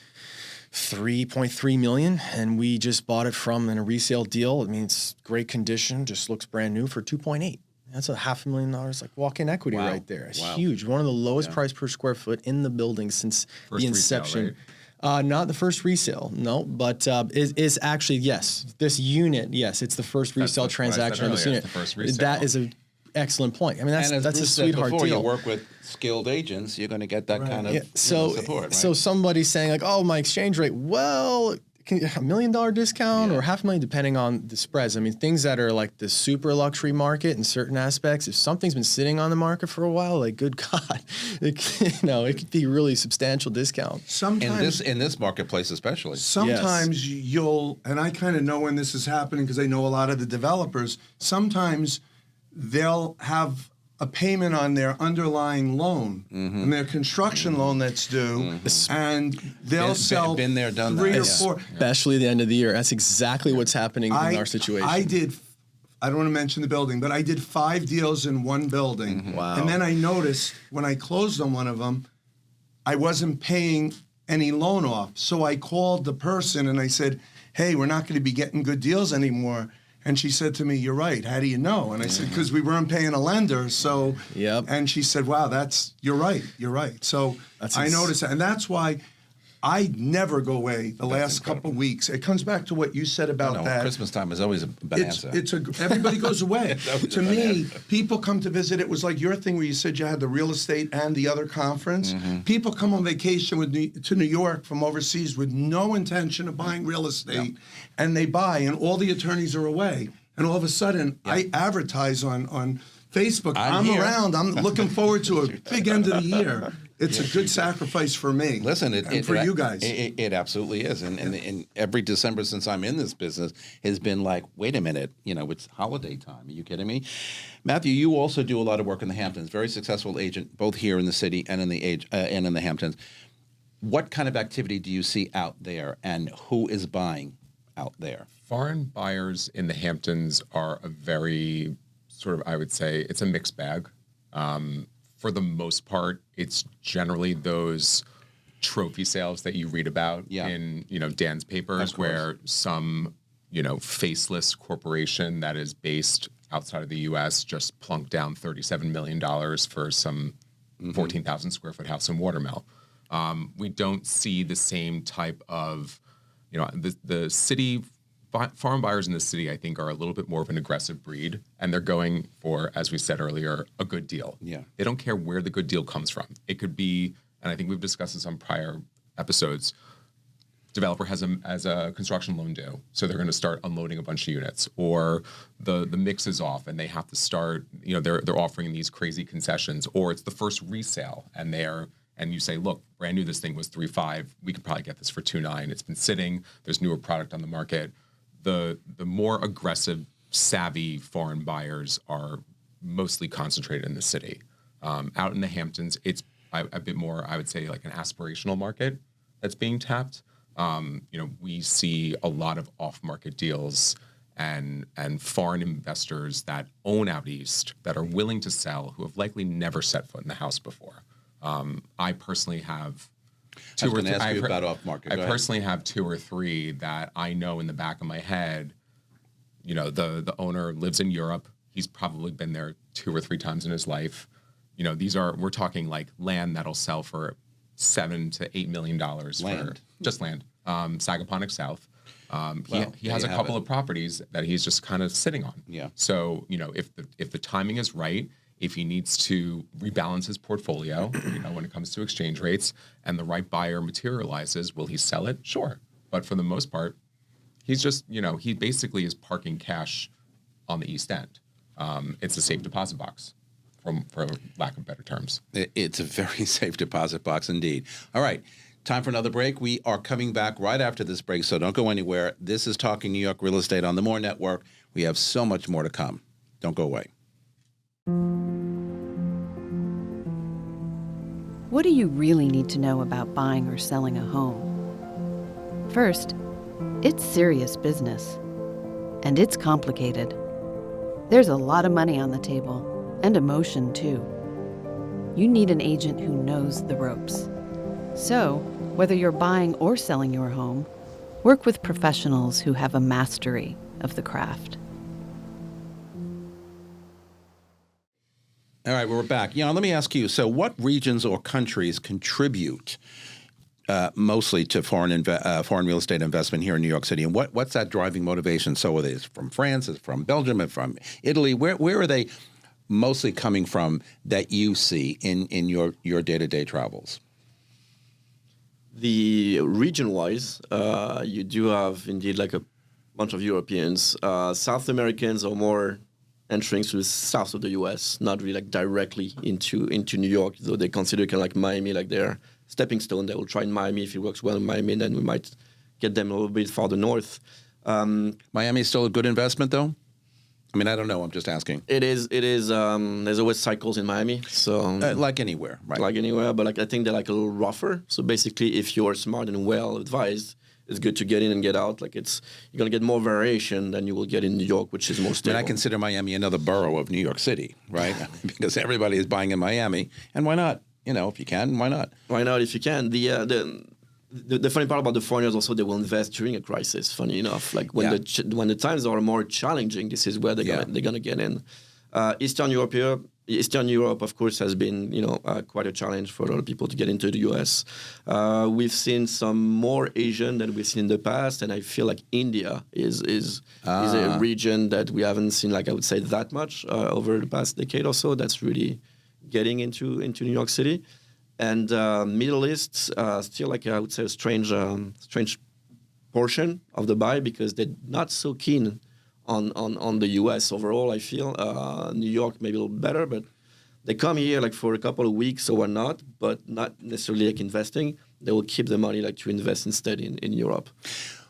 S5: $3.3 million, and we just bought it from in a resale deal. I mean, it's great condition, just looks brand new for $2.8. That's $500,000 like walk-in equity right there. It's huge. One of the lowest price per square foot in the building since the inception.
S4: Resale, right?
S5: Not the first resale, no, but is actually, yes, this unit, yes, it's the first resale transaction of this unit.
S4: The first resale.
S5: That is an excellent point. I mean, that's a sweetheart
S1: before,
S5: deal.
S1: You work with skilled agents, you're going to get that kind of support. Right?
S5: So somebody's saying like, oh, my exchange rate. Well, $1 million discount or $500,000, depending on the spreads. I mean, things that are like the super luxury market in certain aspects, if something's been sitting on the market for a while, like, good God, it could be really substantial discount.
S7: Sometimes
S1: in this marketplace especially.
S7: Sometimes you'll, and I kind of know when this is happening because I know a lot of the developers, sometimes they'll have a payment on their underlying loan and their construction loan that's due, and they'll sell
S1: been there, done
S7: three
S1: that.
S7: or four.
S5: Especially the end of the year. That's exactly what's happening in our situation.
S7: I don't want to mention the building, but I did 5 deals in one building.
S5: Wow.
S7: And then I noticed when I closed on one of them, I wasn't paying any loan off. So I called the person and I said, hey, we're not going to be getting good deals anymore. And she said to me, you're right. How do you know? And I said, because we weren't paying a lender. So, and she said, wow, you're right. You're right. So I noticed that. And that's why I never go away the last couple of weeks. It comes back to what you said about that.
S1: Christmas time is always a bonanza.
S7: Everybody goes away. To me, people come to visit. It was like your thing where you said you had the real estate and the other conference. People come on vacation to New York from overseas with no intention of buying real estate, and they buy, and all the attorneys are away. And all of a sudden, I advertise on Facebook. I'm around. I'm looking forward to a big end of the year. It's a good sacrifice for me.
S1: Listen,
S7: for you guys.
S1: It absolutely is. And every December since I'm in this business has been like, wait a minute, it's holiday time. Are you kidding me? Matthew, you also do a lot of work in the Hamptons. Very successful agent, both here in the city and in the Hamptons. What kind of activity do you see out there, and who is buying out there?
S4: Foreign buyers in the Hamptons are a very I would say, it's a mixed bag. For the most part, it's generally those trophy sales that you read about in, Dan's papers, where some, faceless corporation that is based outside of the U.S. just plunked down $37 million for some 14,000 square foot house in Watermill. We don't see the same type of, the city. Foreign buyers in the city, I think, are a little bit more of an aggressive breed, and they're going for, as we said earlier, a good deal. Yeah, they don't care where the good deal comes from. It could be, and I think we've discussed this on prior episodes. Developer has a construction loan due, so they're going to start unloading a bunch of units, or the mix is off and they have to start. They're offering these crazy concessions, or it's the first resale and you say, look, brand new, this thing was 3.5. We could probably get this for 2.9. It's been sitting. There's newer product on the market. The more aggressive, savvy foreign buyers are mostly concentrated in the city. Out in the Hamptons, it's a bit more, I would say, like an aspirational market that's being tapped. We see a lot of off-market deals and foreign investors that own out east that are willing to sell, who have likely never set foot in the house before. I personally have two or three. I personally have 2 or 3 that I know in the back of my head. The owner lives in Europe. He's probably been there 2 or 3 times in his life. We're talking like land that'll sell for $7 to $8 million for just land. Sagaponack South. He has a couple of properties that he's just kind of sitting on. Yeah. So if the timing is right, if he needs to rebalance his portfolio, when it comes to exchange rates, and the right buyer materializes, will he sell it? Sure. But for the most part, he's just, he basically is parking cash on the East End. It's a safe deposit box, for lack of better terms.
S1: It's a very safe deposit box indeed. All right. Time for another break. We are coming back right after this break, so don't go anywhere. This is Talking New York Real Estate on the More Network. We have so much more to come. Don't go away.
S8: What do you really need to know about buying or selling a home? First, it's serious business, and it's complicated. There's a lot of money on the table, and emotion too. You need an agent who knows the ropes. So, whether you're buying or selling your home, work with professionals who have a mastery of the craft.
S1: All right, we're back. Let me ask you, so what regions or countries contribute mostly to foreign real estate investment here in New York City? And what's that driving motivation? So are they from France, it's from Belgium, and from Italy? Where are they mostly coming from that you see in your day-to-day travels?
S3: The region-wise, you do have indeed like a bunch of Europeans. South Americans are more entering through the south of the U.S., not really like directly into New York, though they consider kind of like Miami like their stepping stone. They will try in Miami. If it works well in Miami, then we might get them a little bit farther north.
S1: Miami is still a good investment, though? I mean, I don't know. I'm just asking.
S3: It is. There's always cycles in Miami, so
S1: like anywhere, right?
S3: Like anywhere, but like I think they're like a little rougher. So basically, if you're smart and well advised, it's good to get in and get out. Like you're gonna get more variation than you will get in New York, which is more stable.
S1: And I consider Miami another borough of New York City, right? Because everybody is buying in Miami, and why not? You know, if you can, why not?
S3: Why not if you can? The funny part about the foreigners also, they will invest during a crisis. Funny enough, like when the times are more challenging, this is where they're gonna get in. Eastern Europe, of course, has been quite a challenge for a lot of people to get into the U.S. We've seen some more Asian than we've seen in the past, and I feel like India is a region that we haven't seen, like I would say, that much over the past decade or so. That's really getting into New York City. And Middle East, still like I would say a strange portion of the buy because they're not so keen on the U.S. overall. I feel New York maybe a little better, but they come here like for a couple of weeks or whatnot, but not necessarily like investing. They will keep the money like to invest instead in Europe.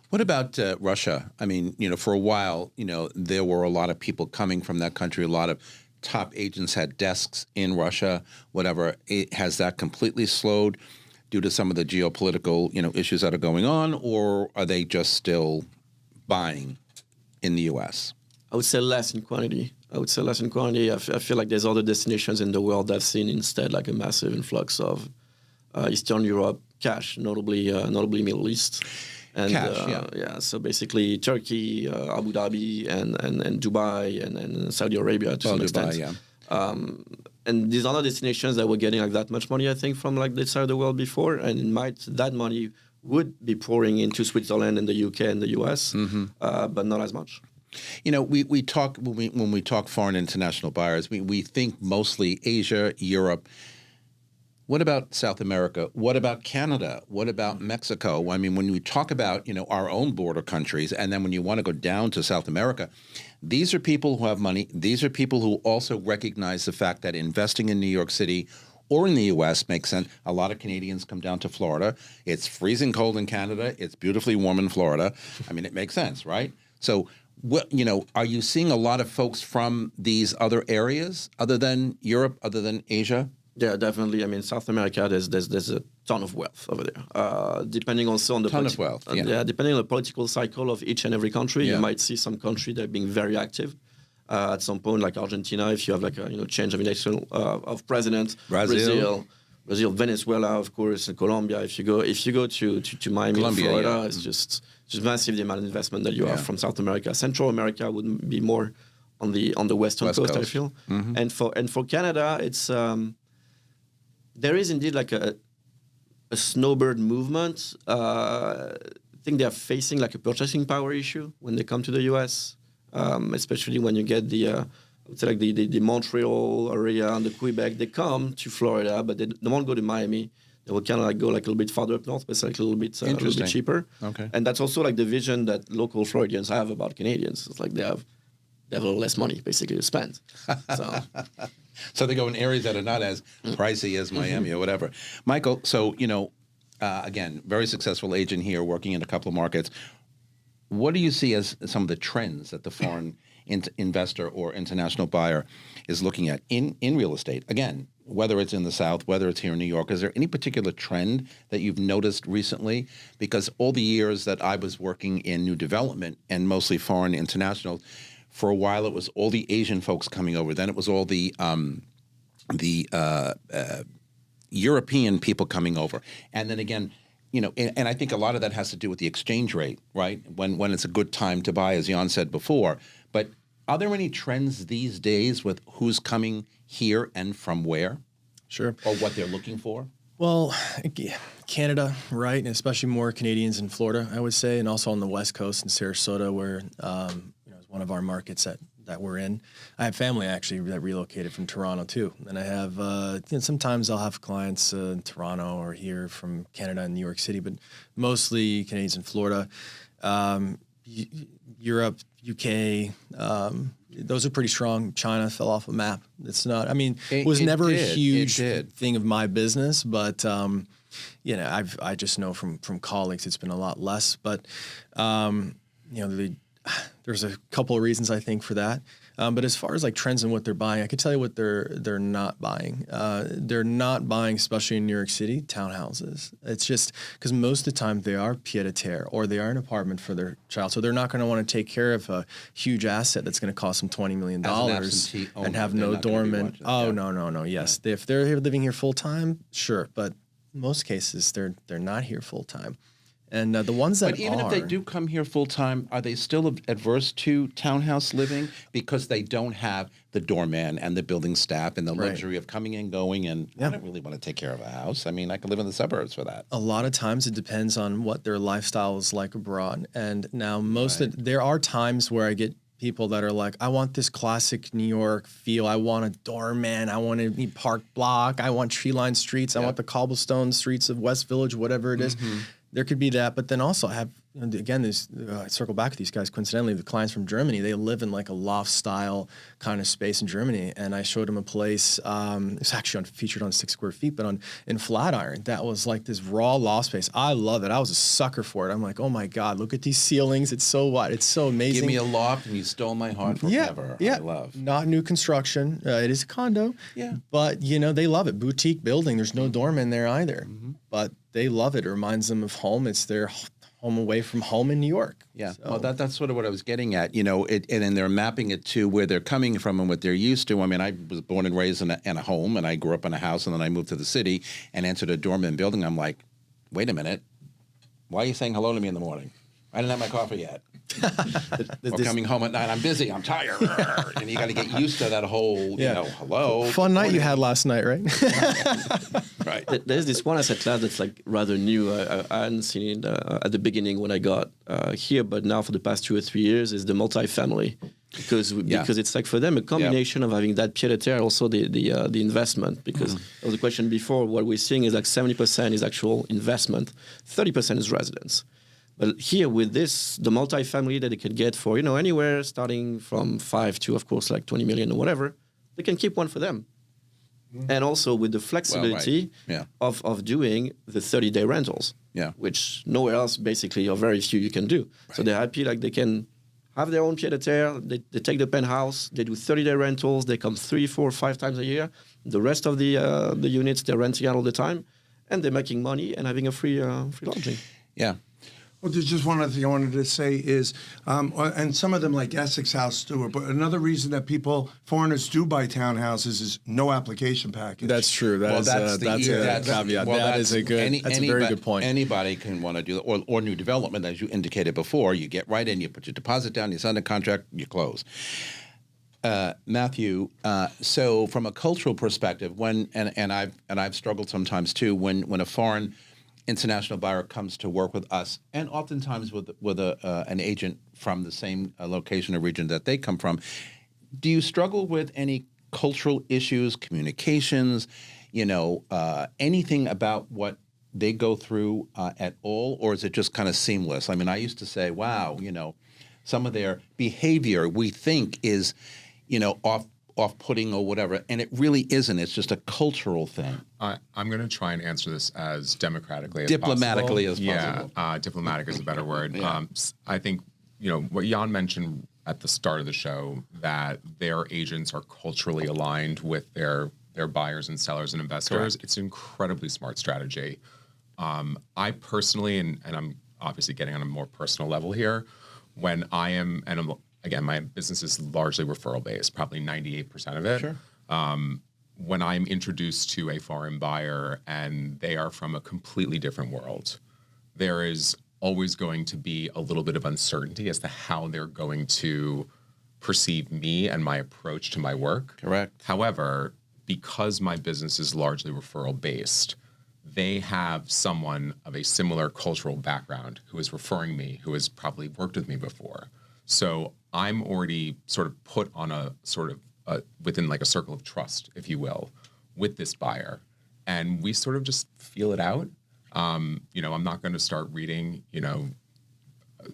S1: What about Russia? I mean, for a while, there were a lot of people coming from that country, a lot of top agents had desks in Russia, whatever. Has that completely slowed due to some of the geopolitical, issues that are going on, or are they just still buying in the U.S.?
S3: I would say less in quantity. I feel like there's other destinations in the world that have seen instead like a massive influx of Eastern Europe cash, notably Middle East. And
S1: cash,
S3: so basically Turkey, Abu Dhabi, and Dubai, and Saudi Arabia to some extent. And these other destinations that were getting like that much money, I think, from like this side of the world before, and that money would be pouring into Switzerland and the UK and the US, but not as much.
S1: We talk when we talk foreign international buyers, we think mostly Asia, Europe. What about South America? What about Canada? What about Mexico? I mean, when we talk about, our own border countries, and then when you want to go down to South America, these are people who have money. These are people who also recognize the fact that investing in New York City or in the U.S. makes sense. A lot of Canadians come down to Florida. It's freezing cold in Canada. It's beautifully warm in Florida. I mean, it makes sense, right? So, are you seeing a lot of folks from these other areas other than Europe, other than Asia?
S3: Yeah, definitely. I mean, South America, there's a ton of wealth over there. Depending also on the depending on the political cycle of each and every country, you might see some country that are being very active. At some point, like Argentina, if you have like a change of election of president, Brazil, Venezuela, of course, and Colombia. If you go to Miami, Colombia, Florida, it's just massive the amount of investment that you have from South America. Central America would be more on the western coast, I feel. Mm-hmm. And for Canada, it's there is indeed like a snowbird movement. I think they are facing like a purchasing power issue when they come to the U.S., especially when you get I would say like the Montreal area and the Quebec. They come to Florida, but they won't go to Miami. They will kind of like go like a little bit farther up north, but it's like a little bit cheaper.
S1: Okay.
S3: And that's also like the vision that local Floridians have about Canadians. It's like they have a little less money basically to spend.
S1: So they go in areas that are not as pricey as Miami or whatever. Michael, so, again, very successful agent here working in a couple of markets. What do you see as some of the trends that the foreign investor or international buyer is looking at in real estate? Again, whether it's in the South, whether it's here in New York, is there any particular trend that you've noticed recently? Because all the years that I was working in new development and mostly foreign international, for a while, it was all the Asian folks coming over. Then it was all the European people coming over. And then again, and I think a lot of that has to do with the exchange rate, right? When it's a good time to buy, as Jan said before. But are there any trends these days with who's coming here and from where?
S5: Sure.
S1: Or what they're looking for?
S5: Well, Canada, right, and especially more Canadians in Florida, I would say, and also on the West Coast in Sarasota, where is one of our markets that that we're in. I have family actually that relocated from Toronto too, and I have sometimes I'll have clients in Toronto or here from Canada and New York City, but mostly Canadians in Florida, Europe, UK. Those are pretty strong. China fell off the map. It's not. I mean, it was never a huge thing of my business, but I just know from colleagues it's been a lot less. But there's a couple of reasons I think for that. But as far as like trends and what they're buying, I can tell you what they're not buying. They're not buying, especially in New York City, townhouses. It's just because most of the time they are pied-à-terre or they are an apartment for their child. So they're not going to want to take care of a huge asset that's going to cost them $20 million and have no dormant. No. Yes. If they're here living here full time, sure. But in most cases, they're not here full time. And the ones that
S1: But even if they do come here full time, are they still adverse to townhouse living because they don't have the doorman and the building staff and the luxury of coming and going? And I don't really want to take care of a house. I mean, I could live in the suburbs for that.
S5: A lot of times it depends on what their lifestyle is like abroad. And now there are times where I get people that are like, I want this classic New York feel. I want a doorman. I want a park block. I want tree-lined streets. I want the cobblestone streets of West Village, whatever it is. There could be that, but then also I have, again, I circle back to these guys, coincidentally, the clients from Germany, they live in like a loft style kind of space in Germany. And I showed them a place, it's actually featured on 6 square feet, but in Flatiron, that was like this raw loft space. I love it. I was a sucker for it. I'm like, oh my God, look at these ceilings. It's so it's so amazing.
S1: Give me a loft and you stole my heart forever.
S5: Yeah.
S1: I love.
S5: Not new construction. It is a condo. Yeah. But, they love it. Boutique building. There's no doorman there either. But they love it. It reminds them of home. It's their home away from home in New York.
S1: Yeah, so. Well, that's sort of what I was getting at. And they're mapping it to where they're coming from and what they're used to. I mean, I was born and raised in a home, and I grew up in a house, and then I moved to the city and entered a doorman building. I'm like, wait a minute, why are you saying hello to me in the morning? I didn't have my coffee yet. Or coming home at night, I'm busy, I'm tired. And you got to get used to that whole, hello.
S5: Fun night you had last night, right?
S3: Right. There's this one asset class that's like rather new. I hadn't seen it at the beginning when I got here, but now for the past 2 or 3 years is the multifamily. Because it's like for them a combination of having that pied-à-terre, also the investment. Because there was a question before, what we're seeing is like 70% is actual investment, 30% is residence. But here with this, the multifamily that they could get for, anywhere starting from 5 to, of course, like 20 million or whatever, they can keep one for them. And also with the flexibility of doing the 30-day rentals, which nowhere else basically, or very few you can do. Right. So they're happy, like they can have their own pied-à-terre, they take the penthouse, they do 30-day rentals, they come 3, 4, 5 times a year. The rest of the units, they're renting out all the time, and they're making money and having a free lodging.
S1: Yeah.
S7: Well, there's just one other thing I wanted to say is, and some of them like Essex House, Stewart, but another reason that foreigners do buy townhouses is no application package.
S5: That's true. That's a caveat.
S1: Well,
S5: that's a very good point.
S1: Anybody can want to do that, or new development, as you indicated before. You get right in, you put your deposit down, you sign a contract, you close. Matthew, so from a cultural perspective, and I've struggled sometimes too when a foreign international buyer comes to work with us, and oftentimes with an agent from the same location or region that they come from. Do you struggle with any cultural issues, communications, anything about what they go through at all, or is it just kind of seamless? I mean, I used to say, wow, some of their behavior we think is, off-putting or whatever, and it really isn't. It's just a cultural thing.
S4: I'm going to try and answer this as diplomatically
S1: as possible.
S4: Yeah, diplomatic is a better word. Yeah. I think, what Jan mentioned at the start of the show, that their agents are culturally aligned with their buyers and sellers and investors. Correct. It's an incredibly smart strategy. I personally, and I'm obviously getting on a more personal level here, when I am, and again, my business is largely referral-based, probably 98% of it. Sure. When I'm introduced to a foreign buyer and they are from a completely different world, there is always going to be a little bit of uncertainty as to how they're going to perceive me and my approach to my work.
S1: Correct.
S4: However, because my business is largely referral-based, they have someone of a similar cultural background who is referring me, who has probably worked with me before. So I'm already sort of put on a sort of within like a circle of trust, if you will, with this buyer. And we sort of just feel it out. I'm not going to start reading,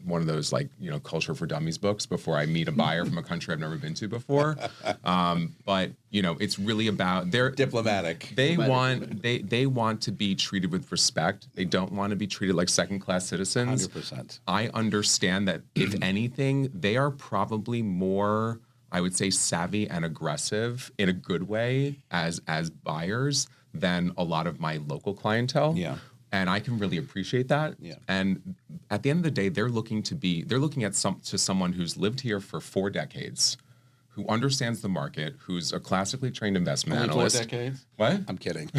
S4: one of those like, Culture for Dummies books before I meet a buyer from a country I've never been to before. But, it's really about they're
S1: diplomatic.
S4: They want to be treated with respect. They don't want to be treated like second-class citizens.
S1: 100%.
S4: I understand that if anything, they are probably more, I would say, savvy and aggressive in a good way as buyers than a lot of my local clientele.
S1: Yeah.
S4: And I can really appreciate that.
S1: Yeah.
S4: And at the end of the day, they're looking at someone who's lived here for 4 decades, who understands the market, who's a classically trained investment
S1: Only
S4: analyst.
S1: 4 decades?
S4: What?
S1: I'm kidding.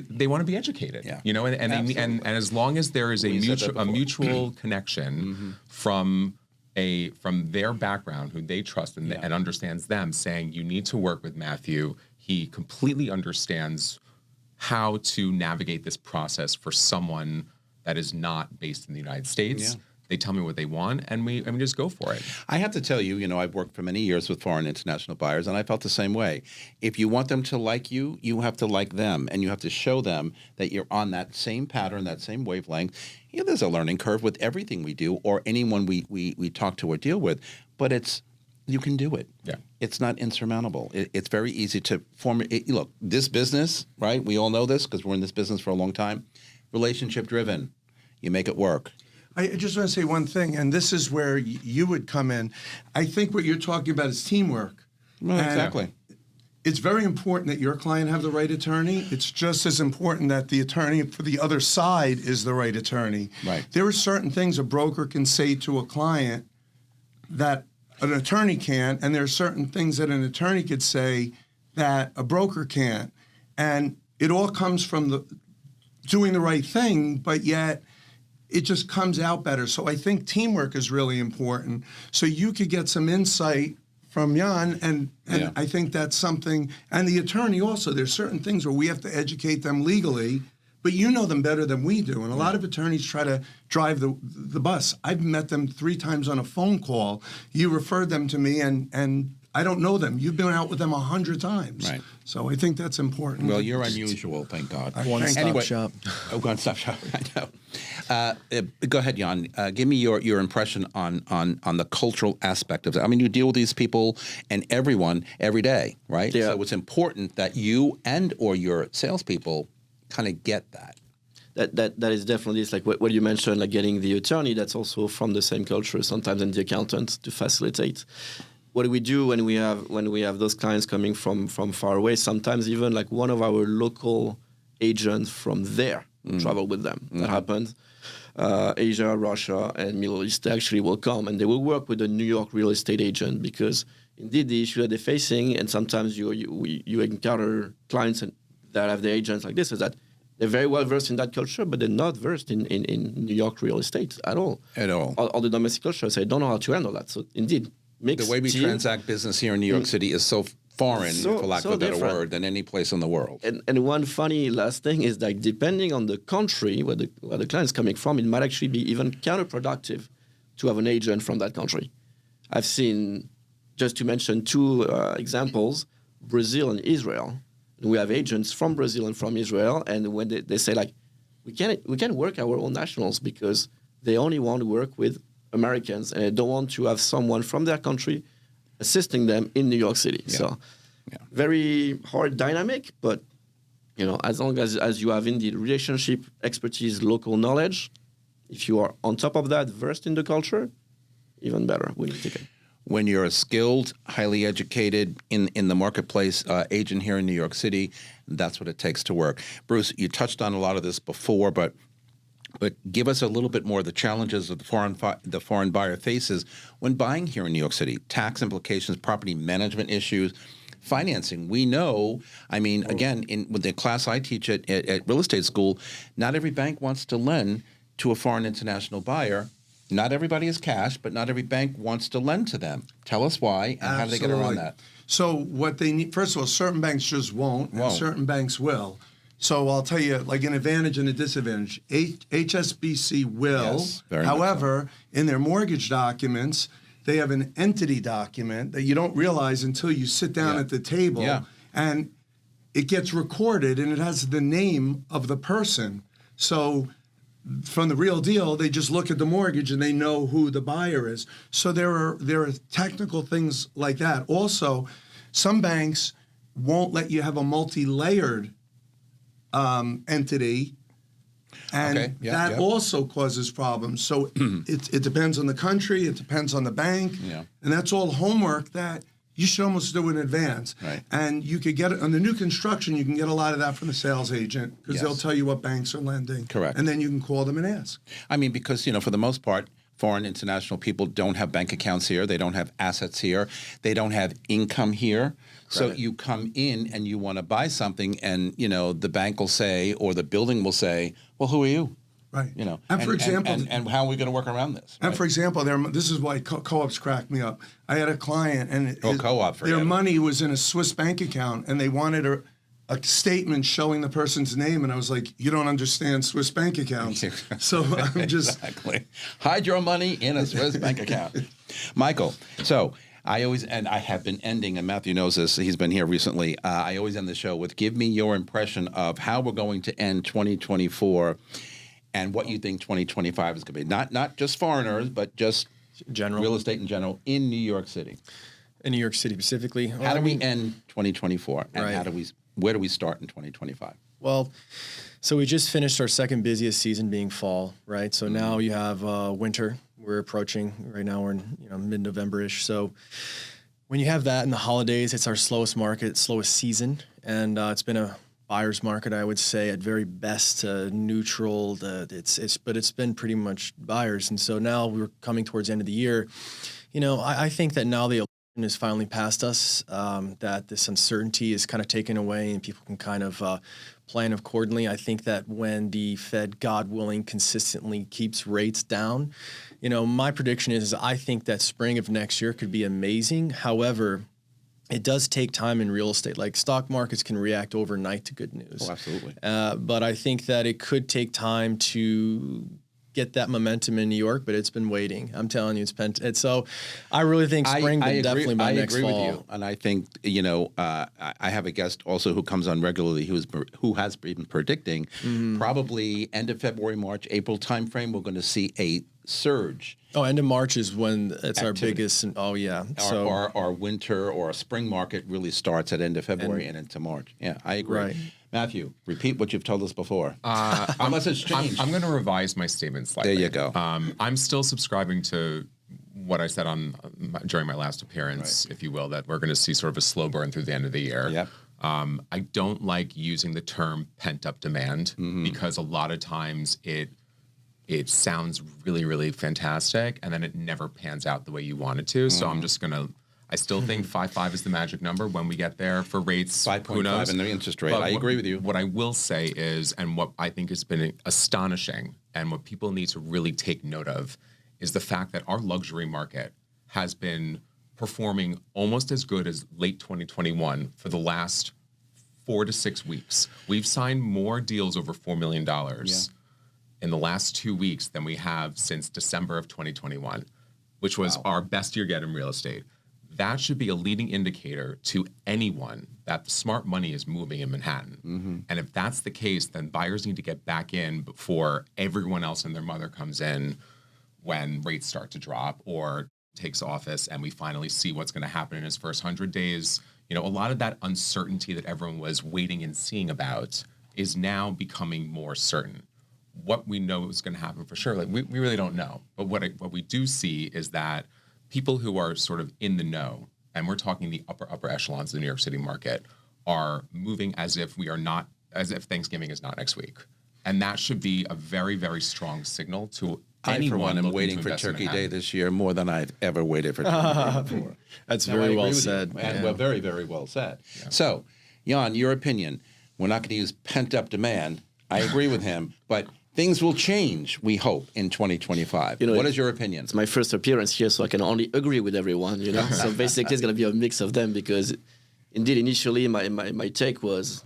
S4: They want to be educated.
S1: Yeah.
S4: And as long as there is a mutual connection from their background, who they trust and understands them, saying you need to work with Matthew. He completely understands how to navigate this process for someone that is not based in the United States.
S1: Yeah.
S4: They tell me what they want, and we just go for it.
S1: I have to tell you, I've worked for many years with foreign international buyers, and I felt the same way. If you want them to like you, you have to like them, and you have to show them that you're on that same pattern, that same wavelength. There's a learning curve with everything we do or anyone we talk to or deal with, but you can do it.
S4: Yeah.
S1: It's not insurmountable. It's very easy to form. Look, this business, right? We all know this because we're in this business for a long time. Relationship driven. You make it work.
S7: I just want to say one thing, and this is where you would come in. I think what you're talking about is teamwork.
S1: Well, exactly.
S7: It's very important that your client have the right attorney. It's just as important that the attorney for the other side is the right attorney.
S1: Right.
S7: There are certain things a broker can say to a client that an attorney can't, and there are certain things that an attorney could say that a broker can't. And it all comes from doing the right thing, but yet it just comes out better. So I think teamwork is really important. So you could get some insight from Jan, and I think that's something, and the attorney also, there's certain things where we have to educate them legally, but you know them better than we do. And a lot of attorneys try to drive the bus. I've met them 3 times on a phone call. You referred them to me, and I don't know them. You've been out with them 100 times.
S1: Right.
S7: So I think that's important.
S1: Well, you're unusual, thank God.
S5: One-stop shop.
S1: Oh, one-stop shop. I know. Go ahead, Jan. Give me your impression on the cultural aspect of it. I mean, you deal with these people and everyone every day, right?
S3: Yeah.
S1: So it's important that you or your salespeople kind of get that.
S3: That is definitely, it's like what you mentioned, like getting the attorney that's also from the same culture sometimes, and the accountant to facilitate. What do we do when we have those clients coming from far away? Sometimes even like one of our local agents from there travel with them. That happens. Asia, Russia, and Middle East actually will come, and they will work with a New York real estate agent, because indeed the issue that they're facing, and sometimes you encounter clients that have the agents like this, is that they're very well versed in that culture, but they're not versed in New York real estate at all.
S1: At all.
S3: Or the domestic culture, so they don't know how to handle that. So indeed,
S1: The way we transact business here in New York City is so foreign, for lack of a better word, than any place in the world.
S3: And one funny last thing is that depending on the country where the client is coming from, it might actually be even counterproductive to have an agent from that country. I've seen, just to mention 2 examples, Brazil and Israel. We have agents from Brazil and from Israel, and when they say like, we can't work our own nationals because they only want to work with Americans, and they don't want to have someone from their country assisting them in New York City.
S1: Yeah.
S3: So very hard dynamic, but as long as you have indeed relationship, expertise, local knowledge, if you are on top of that, versed in the culture, even better. We need to
S1: When you're a skilled, highly educated, in the marketplace agent here in New York City, that's what it takes to work. Bruce, you touched on a lot of this before, but give us a little bit more of the challenges that the foreign buyer faces when buying here in New York City. Tax implications, property management issues, financing. We know, I mean, again, with the class I teach at real estate school, not every bank wants to lend to a foreign international buyer. Not everybody is cash, but not every bank wants to lend to them. Tell us why, and how do they get around that?
S7: So what they need, first of all, certain banks just won't. And certain banks will. So I'll tell you, like an advantage and a disadvantage. HSBC will,
S1: Yes, very much
S7: however, in their mortgage documents, they have an entity document that you don't realize until you sit down at the table.
S1: Yeah.
S7: And it gets recorded and it has the name of the person. So from the real deal, they just look at the mortgage and they know who the buyer is. So there are technical things like that. Also, some banks won't let you have a multi-layered entity, and that also causes problems. So it depends on the country, it depends on the bank, and that's all homework that you should almost do in advance.
S1: Right.
S7: And you could get it on the new construction, you can get a lot of that from the sales agent because they'll tell you what banks are lending.
S1: Correct.
S7: And then you can call them and ask.
S1: I mean, because, for the most part, foreign international people don't have bank accounts here. They don't have assets here. They don't have income here. So you come in and you want to buy something and, the bank will say or the building will say, well, who are you?
S7: Right.
S1: And
S7: for example,
S1: and how are we going to work around this?
S7: And for example, this is why co-ops crack me up. I had a client and their money was in a Swiss bank account and they wanted a statement showing the person's name, and I was like, you don't understand Swiss bank accounts. So I'm just...
S1: Exactly. Hide your money in a Swiss bank account. Michael, so I always, and I have been ending, and Matthew knows this, he's been here recently, I always end the show with, give me your impression of how we're going to end 2024 and what you think 2025 is going to be. Not just foreigners, but just
S5: general
S1: real estate in general in New York City.
S5: In New York City specifically.
S1: How do we end 2024, and
S5: Right.
S1: Where do we start in 2025?
S5: Well, so we just finished our second busiest season being fall, right? So now you have winter. We're approaching. Right now we're in mid-November-ish. So when you have that in the holidays, it's our slowest market, slowest season, and it's been a buyer's market, I would say, at very best neutral. But it's been pretty much buyers, and so now we're coming towards the end of the year. I think that now the is finally past us, that this uncertainty is kind of taken away and people can kind of plan accordingly. I think that when the Fed, God willing, consistently keeps rates down, my prediction is I think that spring of next year could be amazing. However, it does take time in real estate. Like stock markets can react overnight to good news.
S1: Oh, absolutely.
S5: But I think that it could take time to get that momentum in New York, but it's been waiting. I'm telling you, so I really think spring, but definitely by next fall. I agree with you,
S1: and I think I have a guest also who comes on regularly who has been predicting probably end of February, March, April timeframe. We're going to see a surge.
S5: Oh, end of March is when it's our biggest. Oh yeah,
S1: so our winter or our spring market really starts at end of February and into March. Yeah, I agree.
S5: Right.
S1: Matthew, repeat what you've told us before. Unless it's changed.
S4: I'm going to revise my statement slightly.
S1: There you go.
S4: I'm still subscribing to what I said during my last appearance, if you will, that we're going to see sort of a slow burn through the end of the year.
S1: Yep.
S4: I don't like using the term pent-up demand because a lot of times it sounds really, really fantastic, and then it never pans out the way you want it to. So I'm just going to... I still think 5.5 is the magic number when we get there for rates.
S1: 5.5 and the interest rate. I agree with you.
S4: What I will say is, and what I think has been astonishing, and what people need to really take note of, is the fact that our luxury market has been performing almost as good as late 2021 for the last 4 to 6 weeks. We've signed more deals over $4 million in the last 2 weeks than we have since December of 2021, which was our best year yet in real estate. That should be a leading indicator to anyone that the smart money is moving in Manhattan. And if that's the case, then buyers need to get back in before everyone else and their mother comes in when rates start to drop or takes office and we finally see what's going to happen in his first 100 days. A lot of that uncertainty that everyone was waiting and seeing about is now becoming more certain. What we know is going to happen for sure, we really don't know. But what we do see is that people who are sort of in the know, and we're talking the upper echelons of the New York City market, are moving as if Thanksgiving is not next week. And that should be a very, very strong signal to anyone.
S1: I, for one, am waiting for Turkey Day this year more than I've ever waited for Turkey Day before.
S5: That's very well said.
S1: And well, very, very well said. Yeah. So, Jan, your opinion. We're not going to use pent-up demand. I agree with him, but things will change, we hope, in 2025. What is your opinion?
S3: It's my first appearance here, so I can only agree with everyone, So basically it's going to be a mix of them because, indeed, initially my take was,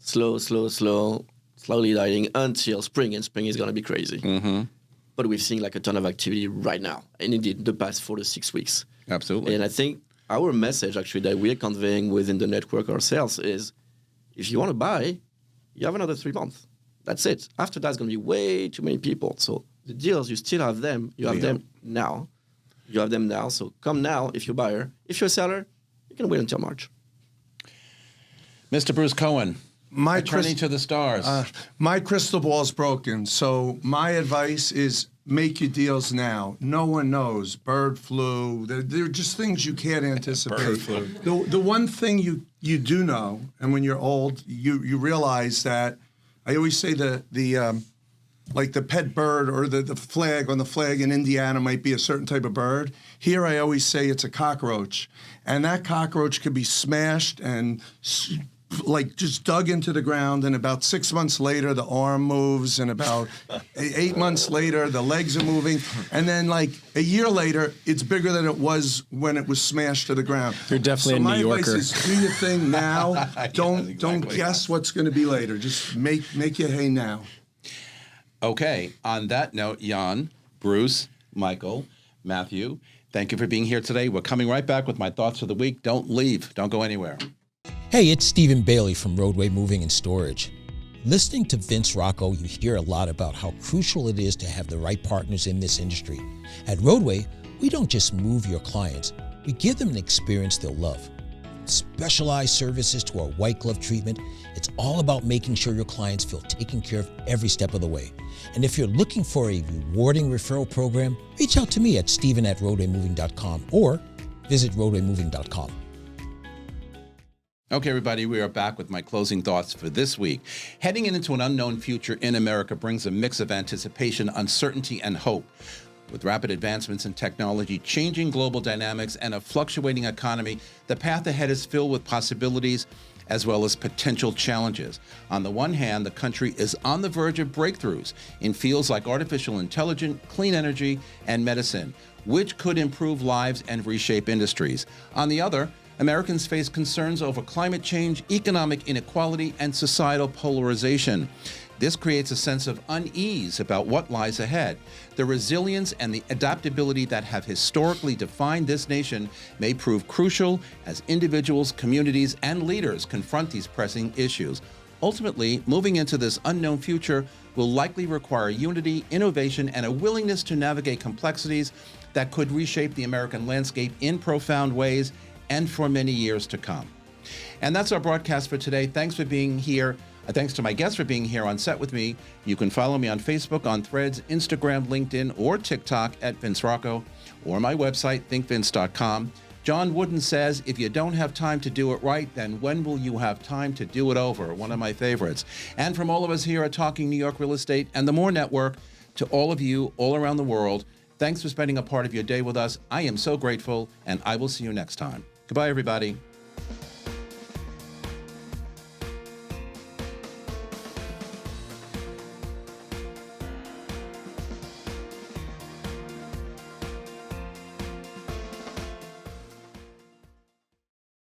S3: slowly dying until spring, and spring is going to be crazy. But we've seen like a ton of activity right now, and indeed the past 4 to 6 weeks.
S1: Absolutely.
S3: And I think our message actually that we're conveying within the network ourselves is, if you want to buy, you have another 3 months. That's it. After that, it's going to be way too many people. So the deals, you still have them. You have them now. You have them now. So come now if you're a buyer. If you're a seller, you can wait until March.
S1: Mr. Bruce Cohen, turning to the stars.
S7: My crystal ball is broken. So my advice is make your deals now. No one knows. Bird flu. They're just things you can't anticipate.
S1: Bird flu.
S7: The one thing you do know, and when you're old, you realize that, I always say like the pet bird or the flag on the flag in Indiana might be a certain type of bird. Here I always say it's a cockroach. And that cockroach could be smashed and like just dug into the ground, and about 6 months later the arm moves, and about 8 months later the legs are moving, and then like a year later it's bigger than it was when it was smashed to the ground.
S5: You're definitely a New Yorker.
S7: My advice is do your thing now. Don't
S1: exactly.
S7: guess what's going to be later. Just make your hay now.
S1: Okay, on that note, Jan, Bruce, Michael, Matthew, thank you for being here today. We're coming right back with my thoughts of the week. Don't leave. Don't go anywhere.
S2: Hey, it's Stephen Bailey from Roadway Moving and Storage. Listening to Vince Rocco, you hear a lot about how crucial it is to have the right partners in this industry. At Roadway, we don't just move your clients, we give them an experience they'll love. Specialized services to our white glove treatment, it's all about making sure your clients feel taken care of every step of the way. And if you're looking for a rewarding referral program, reach out to me at steven@roadwaymoving.com or visit roadwaymoving.com.
S1: Okay, everybody, we are back with my closing thoughts for this week. Heading into an unknown future in America brings a mix of anticipation, uncertainty, and hope. With rapid advancements in technology, changing global dynamics, and a fluctuating economy, the path ahead is filled with possibilities as well as potential challenges. On the one hand, the country is on the verge of breakthroughs in fields like artificial intelligence, clean energy, and medicine, which could improve lives and reshape industries. On the other, Americans face concerns over climate change, economic inequality, and societal polarization. This creates a sense of unease about what lies ahead. The resilience and the adaptability that have historically defined this nation may prove crucial as individuals, communities, and leaders confront these pressing issues. Ultimately, moving into this unknown future will likely require unity, innovation, and a willingness to navigate complexities that could reshape the American landscape in profound ways and for many years to come. And that's our broadcast for today. Thanks for being here. Thanks to my guests for being here on set with me. You can follow me on Facebook, on Threads, Instagram, LinkedIn, or TikTok at Vince Rocco, or my website, thinkvince.com. John Wooden says, if you don't have time to do it right, then when will you have time to do it over? One of my favorites. And from all of us here at Talking New York Real Estate and the More Network, to all of you all around the world, thanks for spending a part of your day with us. I am so grateful, and I will see you next time. Goodbye, everybody.